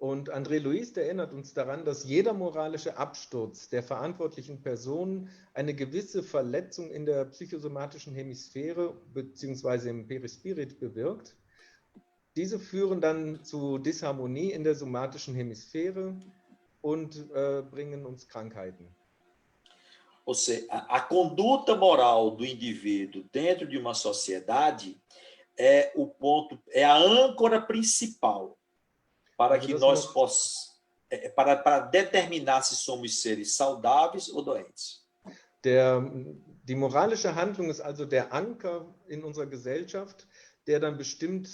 Speaker 4: Und André Luiz erinnert uns daran, dass jeder moralische Absturz der verantwortlichen Personen eine gewisse Verletzung in der psychosomatischen Hemisphäre bzw. im Perispirit bewirkt. Diese führen dann zu Disharmonie in der somatischen Hemisphäre und bringen uns Krankheiten.
Speaker 3: Ou seja, a conduta moral do indivíduo dentro de uma sociedade é a âncora principal para que nós possamos, para determinar se somos seres saudáveis ou doentes.
Speaker 4: Die moralische Handlung ist also der Anker in unserer Gesellschaft, der dann bestimmt,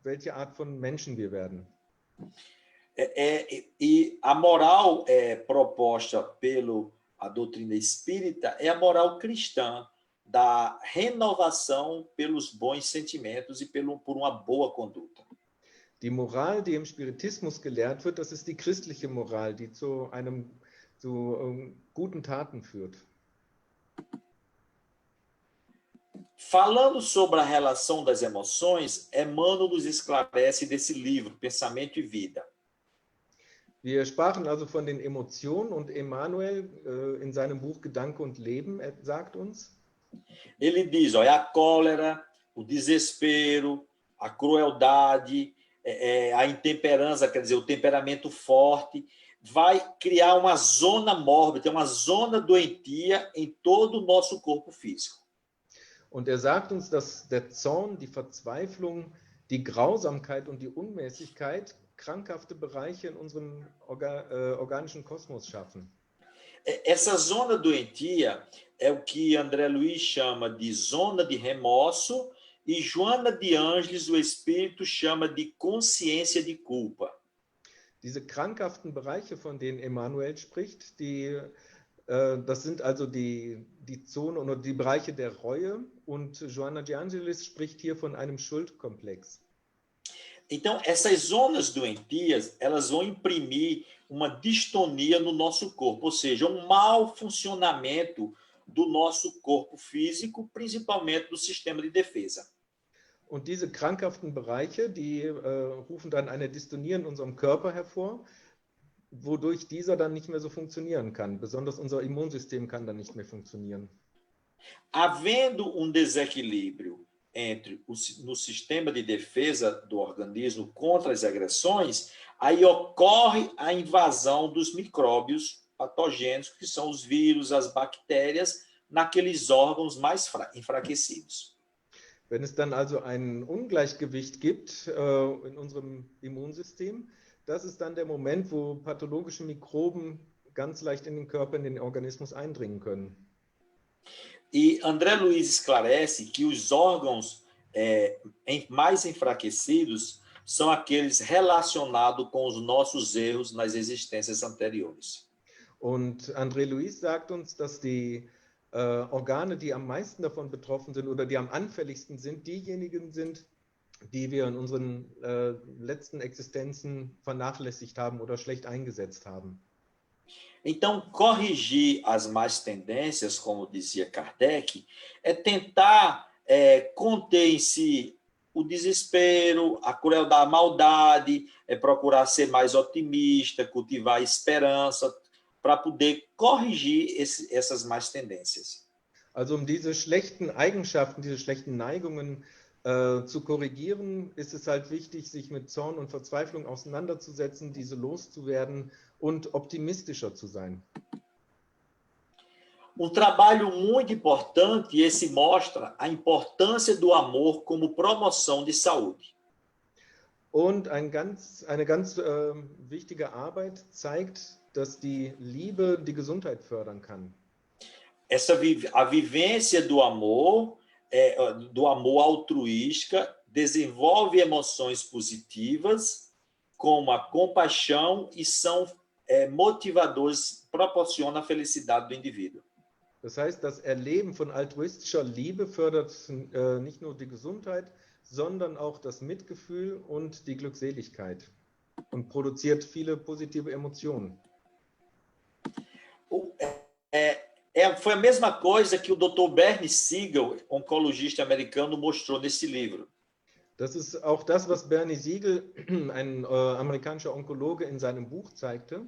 Speaker 4: welche Art von Menschen wir werden.
Speaker 3: E a moral proposta pela doutrina espírita é a moral cristã da renovação pelos bons sentimentos e por uma boa conduta.
Speaker 4: Die Moral, die im Spiritismus gelehrt wird, das ist die christliche Moral, die zu guten Taten führt.
Speaker 3: Falando sobre a relação das emoções, Emmanuel nos esclarece desse livro, Pensamento e Vida.
Speaker 4: Wir sprachen also von den Emotionen und Emmanuel in seinem Buch Gedanke und Leben sagt uns.
Speaker 3: Ele diz, é a cólera, o desespero, a crueldade, a intemperança, quer dizer, o temperamento forte, vai criar uma zona mórbida, uma zona doentia em todo o nosso corpo físico.
Speaker 4: Und sagt uns, dass der Zorn, die Verzweiflung, die Grausamkeit und die Unmäßigkeit krankhafte Bereiche in unserem organischen Kosmos schaffen.
Speaker 3: Essa zona doentia é o que André Luiz chama de zona de remorso e Joana de Ângeles, o Espírito, chama de consciência de culpa.
Speaker 4: Diese krankhaften Bereiche, von denen Emmanuel spricht, das sind also die Zone oder die Bereiche der Reue, und Joana de Ângeles spricht hier von einem Schuldkomplex.
Speaker 3: Então, essas zonas doentias, elas vão imprimir uma distonia no nosso corpo, ou seja, um mau funcionamento do nosso corpo físico, principalmente do sistema de defesa.
Speaker 4: Und diese krankhaften Bereiche, die rufen dann eine Dystonie in unserem Körper hervor, wodurch dieser dann nicht mehr so funktionieren kann. Besonders unser Immunsystem kann dann nicht mehr funktionieren.
Speaker 3: Havendo desequilíbrio no sistema de defesa do organismo contra as agressões, aí ocorre a invasão dos micróbios patogênicos, que são os vírus, as bactérias, naqueles órgãos mais enfraquecidos.
Speaker 4: Wenn es dann also ein Ungleichgewicht gibt in unserem Immunsystem, das ist dann der Moment, wo pathologische Mikroben ganz leicht in den Körper, in den Organismus eindringen können.
Speaker 3: E André Luiz esclarece que os órgãos mais enfraquecidos são aqueles relacionados com os nossos erros nas existências anteriores.
Speaker 4: Und André Luiz sagt uns, dass die Organe, die am meisten davon betroffen sind oder die am anfälligsten sind, diejenigen sind, die wir in unseren letzten Existenzen vernachlässigt haben oder schlecht eingesetzt haben.
Speaker 3: Então, corrigir as más tendências, como dizia Kardec, é tentar conter em si o desespero, a crueldade, a maldade, é procurar ser mais otimista, cultivar a esperança, para poder corrigir essas más tendências.
Speaker 4: Also diese schlechten Eigenschaften, diese schlechten Neigungen zu korrigieren, ist es halt wichtig, sich mit Zorn und Verzweiflung auseinanderzusetzen, diese loszuwerden und optimistischer zu sein.
Speaker 3: Um trabalho muito importante, esse mostra a importância do amor como promoção de saúde.
Speaker 4: Und eine ganz wichtige Arbeit zeigt, dass die Liebe die Gesundheit fördern kann.
Speaker 3: A vivência do amor altruística desenvolve emoções positivas, como a compaixão, e são motivadores, proporciona a felicidade do indivíduo.
Speaker 4: Das heißt, das Erleben von altruistischer Liebe fördert nicht nur die Gesundheit, sondern auch das Mitgefühl und die Glückseligkeit und produziert viele positive Emotionen.
Speaker 3: Foi a mesma coisa que o Dr. Bernie Siegel, oncologista americano, mostrou nesse livro.
Speaker 4: Das ist auch das, was Bernie Siegel, ein amerikanischer Onkologe, in seinem Buch zeigte.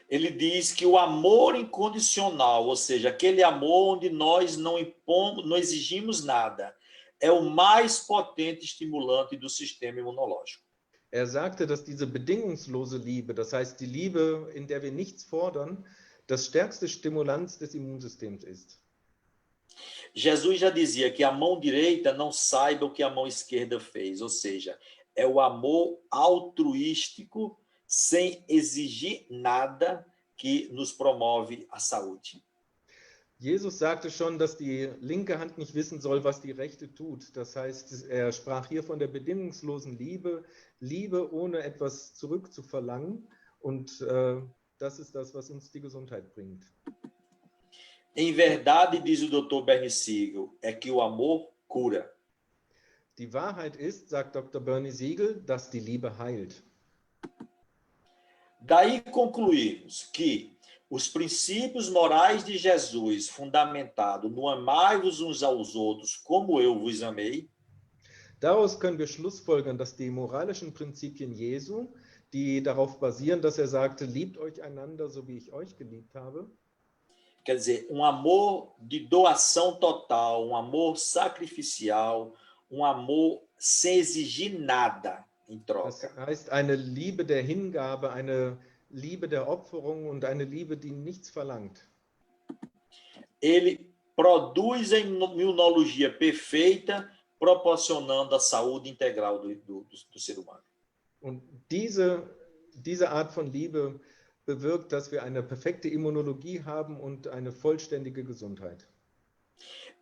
Speaker 3: Ele diz que o amor incondicional, ou seja, aquele amor onde nós não impomos, não exigimos nada, é o mais potente estimulante do sistema imunológico.
Speaker 4: Er sagte, dass diese bedingungslose Liebe, das heißt die Liebe, in der wir nichts fordern, das stärkste Stimulanz des Immunsystems ist.
Speaker 3: Jesus já dizia que a mão direita não saiba o que a mão esquerda fez, ou seja, é o amor altruístico sem exigir nada que nos promove a saúde.
Speaker 4: Jesus sagte schon, dass die linke Hand nicht wissen soll, was die rechte tut. Das heißt, er sprach hier von der bedingungslosen Liebe, Liebe ohne etwas zurückzuverlangen. Und das ist das, was uns die Gesundheit bringt.
Speaker 3: Em verdade, diz o Dr. Bernie Siegel, é que o amor cura.
Speaker 4: Die Wahrheit ist, sagt Dr. Bernie Siegel, dass die Liebe heilt.
Speaker 3: Daí concluímos que os princípios morais de Jesus, fundamentado no amai-vos uns aos outros como eu vos amei,
Speaker 4: Daraus können wir schlussfolgern, dass die moralischen Prinzipien Jesu, die darauf basieren, dass er sagte, liebt euch einander, so wie ich euch geliebt habe,
Speaker 3: quer dizer, um amor de doação total, um amor sacrificial, um amor sem exigir nada em
Speaker 4: das
Speaker 3: troca.
Speaker 4: heißt eine Liebe der Hingabe, eine Liebe der Opferung und eine Liebe, die nichts verlangt.
Speaker 3: Ele produz a imunologia perfeita, proporcionando a saúde integral do ser humano.
Speaker 4: Und diese Art von Liebe bewirkt, dass wir eine perfekte Immunologie haben und eine vollständige Gesundheit.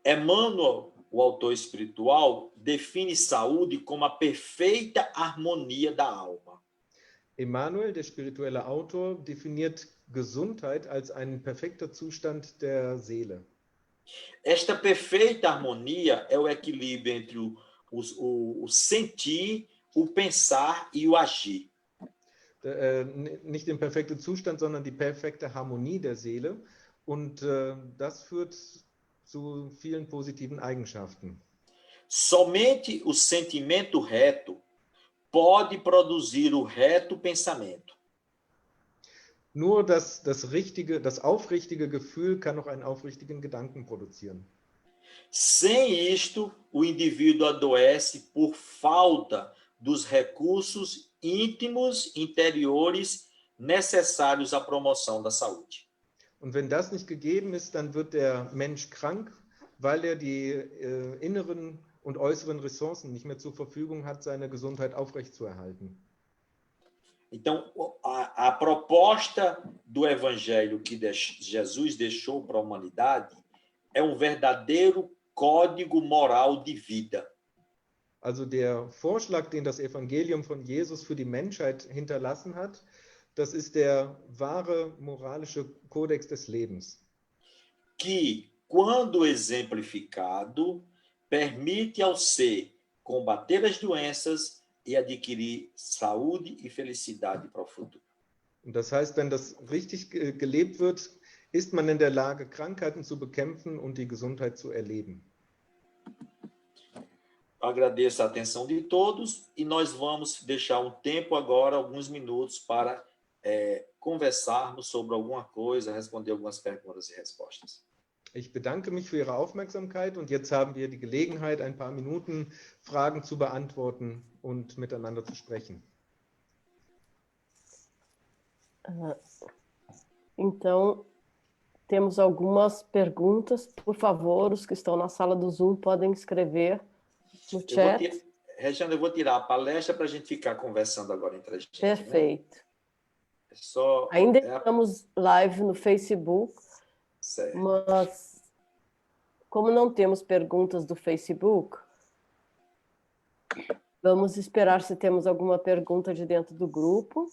Speaker 3: Emmanuel, o autor espiritual, define saúde como a perfeita harmonia da alma.
Speaker 4: Emmanuel, der spirituelle Autor, definiert Gesundheit als ein perfekter Zustand der Seele.
Speaker 3: Esta perfeita harmonia é o equilíbrio entre o sentir, o pensar e o agir.
Speaker 4: Nicht den perfekten Zustand, sondern die perfekte Harmonie der Seele. Und das führt zu vielen positiven Eigenschaften.
Speaker 3: Somente o sentimento reto pode produzir o reto pensamento.
Speaker 4: Nur das aufrichtige Gefühl kann noch einen aufrichtigen Gedanken produzieren.
Speaker 3: Sem isto, o indivíduo adoece por falta dos recursos íntimos, interiores, necessários à promoção da saúde.
Speaker 4: Und wenn das nicht gegeben ist, dann wird der Mensch krank, weil er die inneren und äußeren Ressourcen nicht mehr zur Verfügung hat, seine Gesundheit aufrechtzuerhalten.
Speaker 3: Então, a proposta do evangelho que Jesus deixou para a humanidade é um verdadeiro código moral de vida.
Speaker 4: Also der Vorschlag, den das Evangelium von Jesus für die Menschheit hinterlassen hat, das ist der wahre moralische Kodex des Lebens.
Speaker 3: Que, quando exemplificado, permite ao ser combater as doenças e adquirir saúde e felicidade para o futuro.
Speaker 4: Und das heißt, wenn das richtig gelebt wird, ist man in der Lage, Krankheiten zu bekämpfen und die Gesundheit zu erleben.
Speaker 3: Agradeço a atenção de todos e nós vamos deixar um tempo agora, alguns minutos, para conversarmos sobre alguma coisa, responder algumas perguntas e respostas.
Speaker 4: Ich bedanke mich für Ihre Aufmerksamkeit und jetzt haben wir die Gelegenheit, ein paar Minuten Fragen zu beantworten und miteinander zu sprechen.
Speaker 1: Então, temos algumas perguntas. Por favor, os que estão na sala do Zoom podem escrever no chat.
Speaker 3: Regiane, eu vou tirar a palestra para a gente ficar conversando agora entre a gente.
Speaker 1: Perfeito.
Speaker 3: Né?
Speaker 1: Ainda estamos live no Facebook,
Speaker 3: certo.
Speaker 1: Mas como não temos perguntas do Facebook, vamos esperar se temos alguma pergunta de dentro do grupo.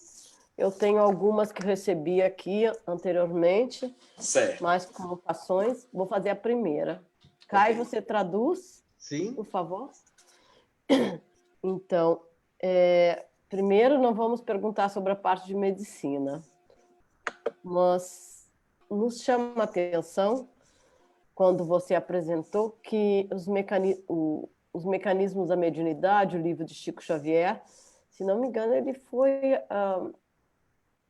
Speaker 1: Eu tenho algumas que recebi aqui anteriormente,
Speaker 3: certo.
Speaker 1: Mais colocações. Vou fazer a primeira. Caio,
Speaker 3: Okay.
Speaker 1: Você traduz?
Speaker 4: Sim.
Speaker 1: Por favor. Então, primeiro não vamos perguntar sobre a parte de medicina, mas nos chama a atenção, quando você apresentou, que os mecanismos da mediunidade, o livro de Chico Xavier, se não me engano, ele foi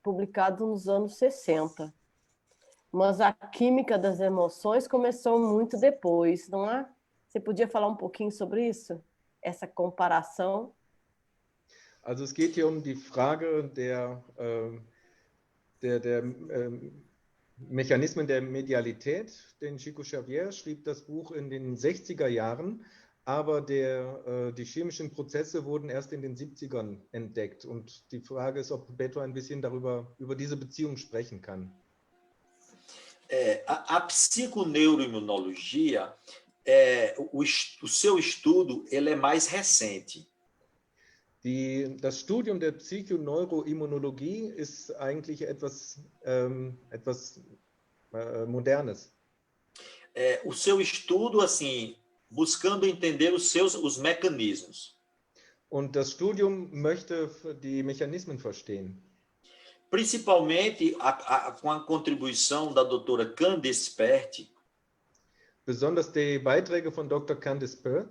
Speaker 1: publicado nos anos 60. Mas a química das emoções começou muito depois, não é? Você podia falar um pouquinho sobre isso? Essa comparação?
Speaker 4: Also es geht hier um die Frage der Mechanismen der Medialität. Denn Chico Xavier schrieb das Buch in den 60er Jahren, aber die chemischen Prozesse wurden erst in den 70ern entdeckt. Und die Frage ist, ob Beto ein bisschen über diese Beziehung sprechen kann.
Speaker 3: A psiconeuroimunologia, o seu estudo, ele é mais recente.
Speaker 4: Das Studium der Psychoneuroimmunologie ist eigentlich etwas Modernes.
Speaker 3: O seu estudo, assim, buscando entender os mecanismos.
Speaker 4: Und das Studium möchte die Mechanismen verstehen.
Speaker 3: Principalmente com a contribuição da doutora Candice Pert.
Speaker 4: Besonders die Beiträge von Dr. Candice Pert,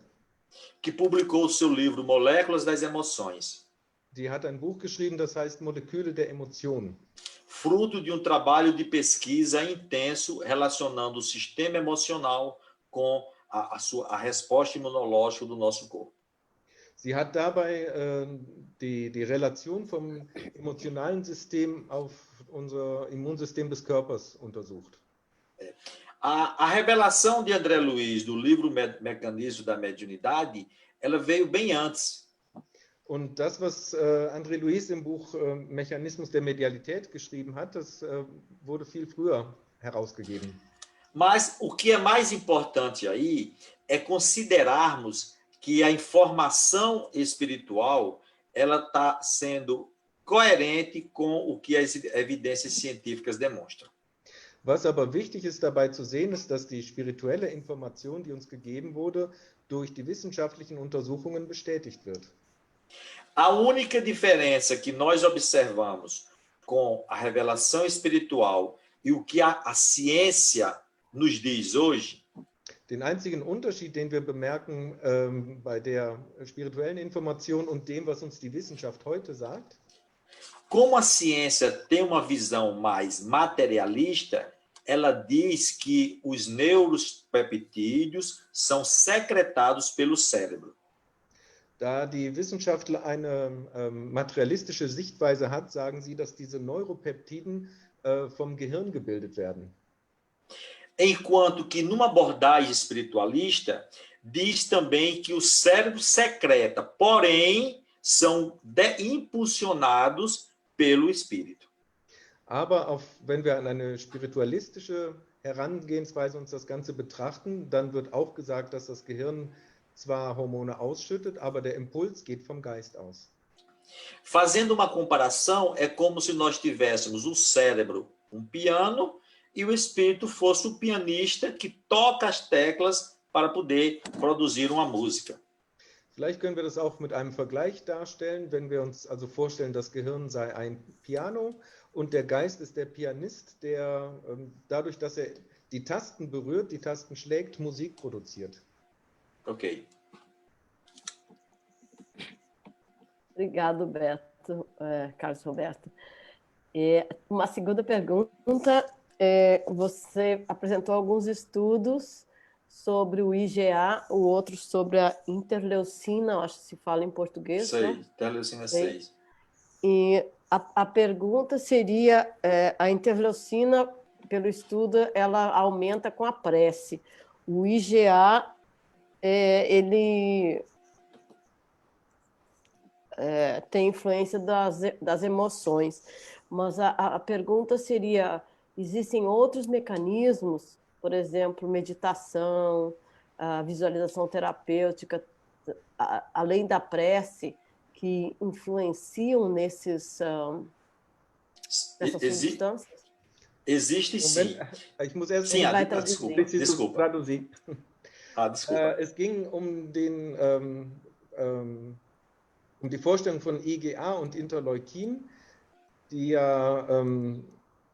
Speaker 3: que publicou o seu livro Moléculas das Emoções.
Speaker 4: Die hat ein Buch geschrieben, das heißt Moleküle der Emotionen.
Speaker 3: Fruto de trabalho de pesquisa intenso relacionando o sistema emocional com a resposta imunológica do nosso corpo.
Speaker 4: Sie hat dabei die Relation vom emotionalen System auf unser Immunsystem des Körpers untersucht.
Speaker 3: A revelação de André Luiz do livro Mecanismo da Mediunidade, ela veio bem antes.
Speaker 4: Und das, was André Luiz im Buch Mechanismus der Medialität geschrieben hat, das wurde viel früher herausgegeben.
Speaker 3: Mas o que é mais importante aí é considerarmos que a informação espiritual ela está sendo coerente com o que as evidências científicas demonstram.
Speaker 4: Was aber wichtig ist dabei zu sehen, ist, dass die spirituelle Information, die uns gegeben wurde, durch die wissenschaftlichen Untersuchungen bestätigt wird.
Speaker 3: A única diferença que nós observamos com a revelação espiritual e o que a ciência nos diz hoje,
Speaker 4: den einzigen Unterschied, den wir bemerken bei der spirituellen Information und dem, was uns die Wissenschaft heute sagt,
Speaker 3: como a ciência tem uma visão mais materialista, ela diz que os neuropeptídeos são secretados pelo cérebro.
Speaker 4: Da die Wissenschaft eine materialistische Sichtweise hat, sagen sie, dass diese Neuropeptiden vom Gehirn gebildet werden.
Speaker 3: Enquanto que numa abordagem espiritualista, diz também que o cérebro secreta, porém, são impulsionados pelo Espírito.
Speaker 4: Aber wenn wir an eine spiritualistische Herangehensweise uns das Ganze betrachten, dann wird auch gesagt, dass das Gehirn zwar Hormone ausschüttet, aber der Impuls geht vom Geist aus.
Speaker 3: Fazendo uma comparação, é como se nós tivéssemos o cérebro, um piano, e o espírito fosse o pianista que toca as teclas para poder produzir uma música.
Speaker 4: Vielleicht können wir das auch mit einem Vergleich darstellen, wenn wir uns also vorstellen, das Gehirn sei ein Piano und der Geist ist der Pianist, der dadurch, dass er die Tasten berührt, die Tasten schlägt, Musik produziert.
Speaker 3: Ok.
Speaker 1: Obrigado, Beto, Carlos Roberto. Uma segunda pergunta, você apresentou alguns estudos sobre o IgA, o outro sobre a interleucina, acho que se fala em português.
Speaker 3: 6,
Speaker 1: né?
Speaker 3: interleucina 6.
Speaker 1: E a pergunta seria, a interleucina, pelo estudo, ela aumenta com a prece. O IgA, ele tem influência das emoções, mas a pergunta seria, existem outros mecanismos, por exemplo, meditação, a visualização terapêutica, além da prece, que influenciam nessas substâncias?
Speaker 3: Existe sim.
Speaker 4: Ich muss erst
Speaker 3: Sim,
Speaker 1: desculpa.
Speaker 3: Desculpa. Desculpa.
Speaker 4: Es ging um die Vorstellung von IgA und Interleukin, die ja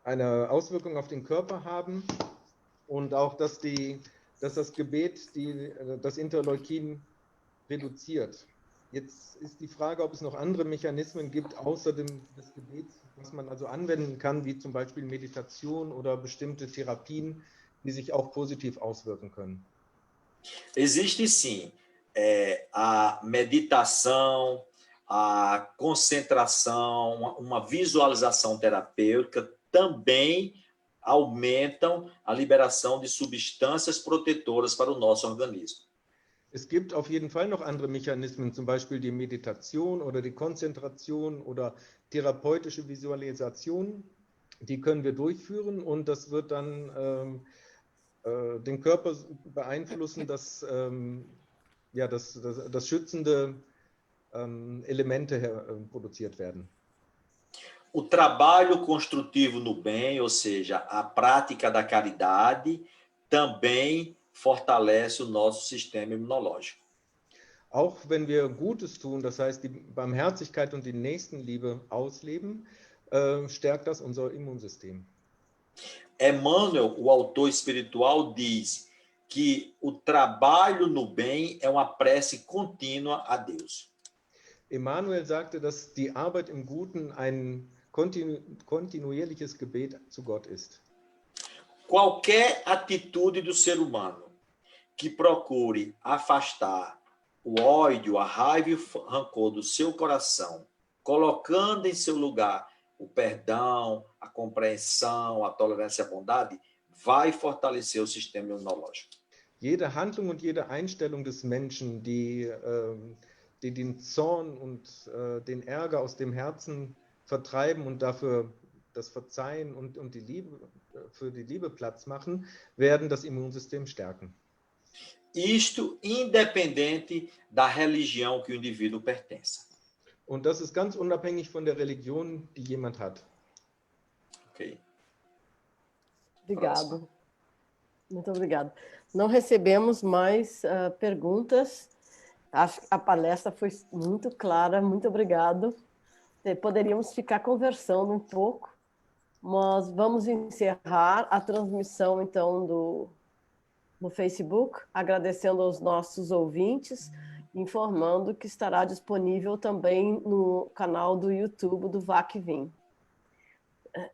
Speaker 4: eine Auswirkung auf den Körper haben und auch, dass das Gebet das Interleukin reduziert. Jetzt ist die Frage, ob es noch andere Mechanismen gibt, außer des Gebets, was man also anwenden kann, wie zum Beispiel Meditation oder bestimmte Therapien, die sich auch positiv auswirken können.
Speaker 3: Existe sim a meditação, a concentração, uma visualização terapêutica também aumentam a liberação de substâncias protetoras para o nosso organismo.
Speaker 4: Es gibt auf jeden Fall noch andere Mechanismen, zum Beispiel die Meditation oder die Konzentration oder therapeutische Visualisation. Die können wir durchführen und das wird dann den Körper beeinflussen, dass schützende Elemente produziert werden.
Speaker 3: O trabalho construtivo no bem, ou seja, a prática da caridade, também fortalece o nosso sistema imunológico.
Speaker 4: Auch wenn wir Gutes tun, das heißt die Barmherzigkeit und die Nächstenliebe ausleben, stärkt das unser Immunsystem.
Speaker 3: Emmanuel, o autor espiritual, diz que o trabalho no bem é uma prece contínua a Deus.
Speaker 4: Emmanuel sagte, dass die Arbeit im Guten ein kontinuierliches Gebet zu Gott ist.
Speaker 3: Qualquer atitude do ser humano que procure afastar o ódio, a raiva e o rancor do seu coração, colocando em seu lugar o perdão, a compreensão, a tolerância e a bondade, vai fortalecer o sistema imunológico.
Speaker 4: Jede Handlung und jede Einstellung des Menschen, die den Zorn und den Ärger aus dem Herzen vertreiben und dafür das Verzeihen und die Liebe, für die Liebe Platz machen, werden das Immunsystem stärken.
Speaker 3: Isto independente da religião que o indivíduo pertença.
Speaker 4: Und das ist ganz unabhängig von der Religion, die jemand hat.
Speaker 3: Ok.
Speaker 1: Obrigado. Muito obrigado. Não recebemos mais perguntas. Acho que a palestra foi muito clara. Muito obrigado. Poderíamos ficar conversando um pouco, mas vamos encerrar a transmissão, então, no Facebook, agradecendo aos nossos ouvintes, informando que estará disponível também no canal do YouTube do VAC-VIM.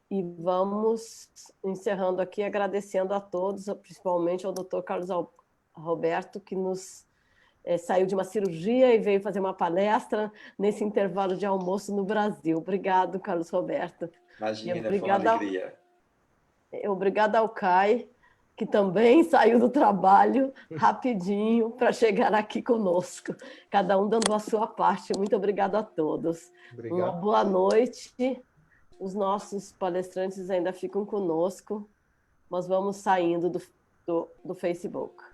Speaker 1: E vamos encerrando aqui, agradecendo a todos, principalmente ao Dr. Carlos Roberto, que nos saiu de uma cirurgia e veio fazer uma palestra nesse intervalo de almoço no Brasil. Obrigado, Carlos Roberto.
Speaker 3: Imagina, foi uma alegria.
Speaker 1: Obrigada ao Kai, que também saiu do trabalho rapidinho para chegar aqui conosco. Cada um dando a sua parte. Muito obrigado a todos.
Speaker 4: Obrigado.
Speaker 1: Uma boa noite os nossos palestrantes ainda ficam conosco, mas vamos saindo do Facebook.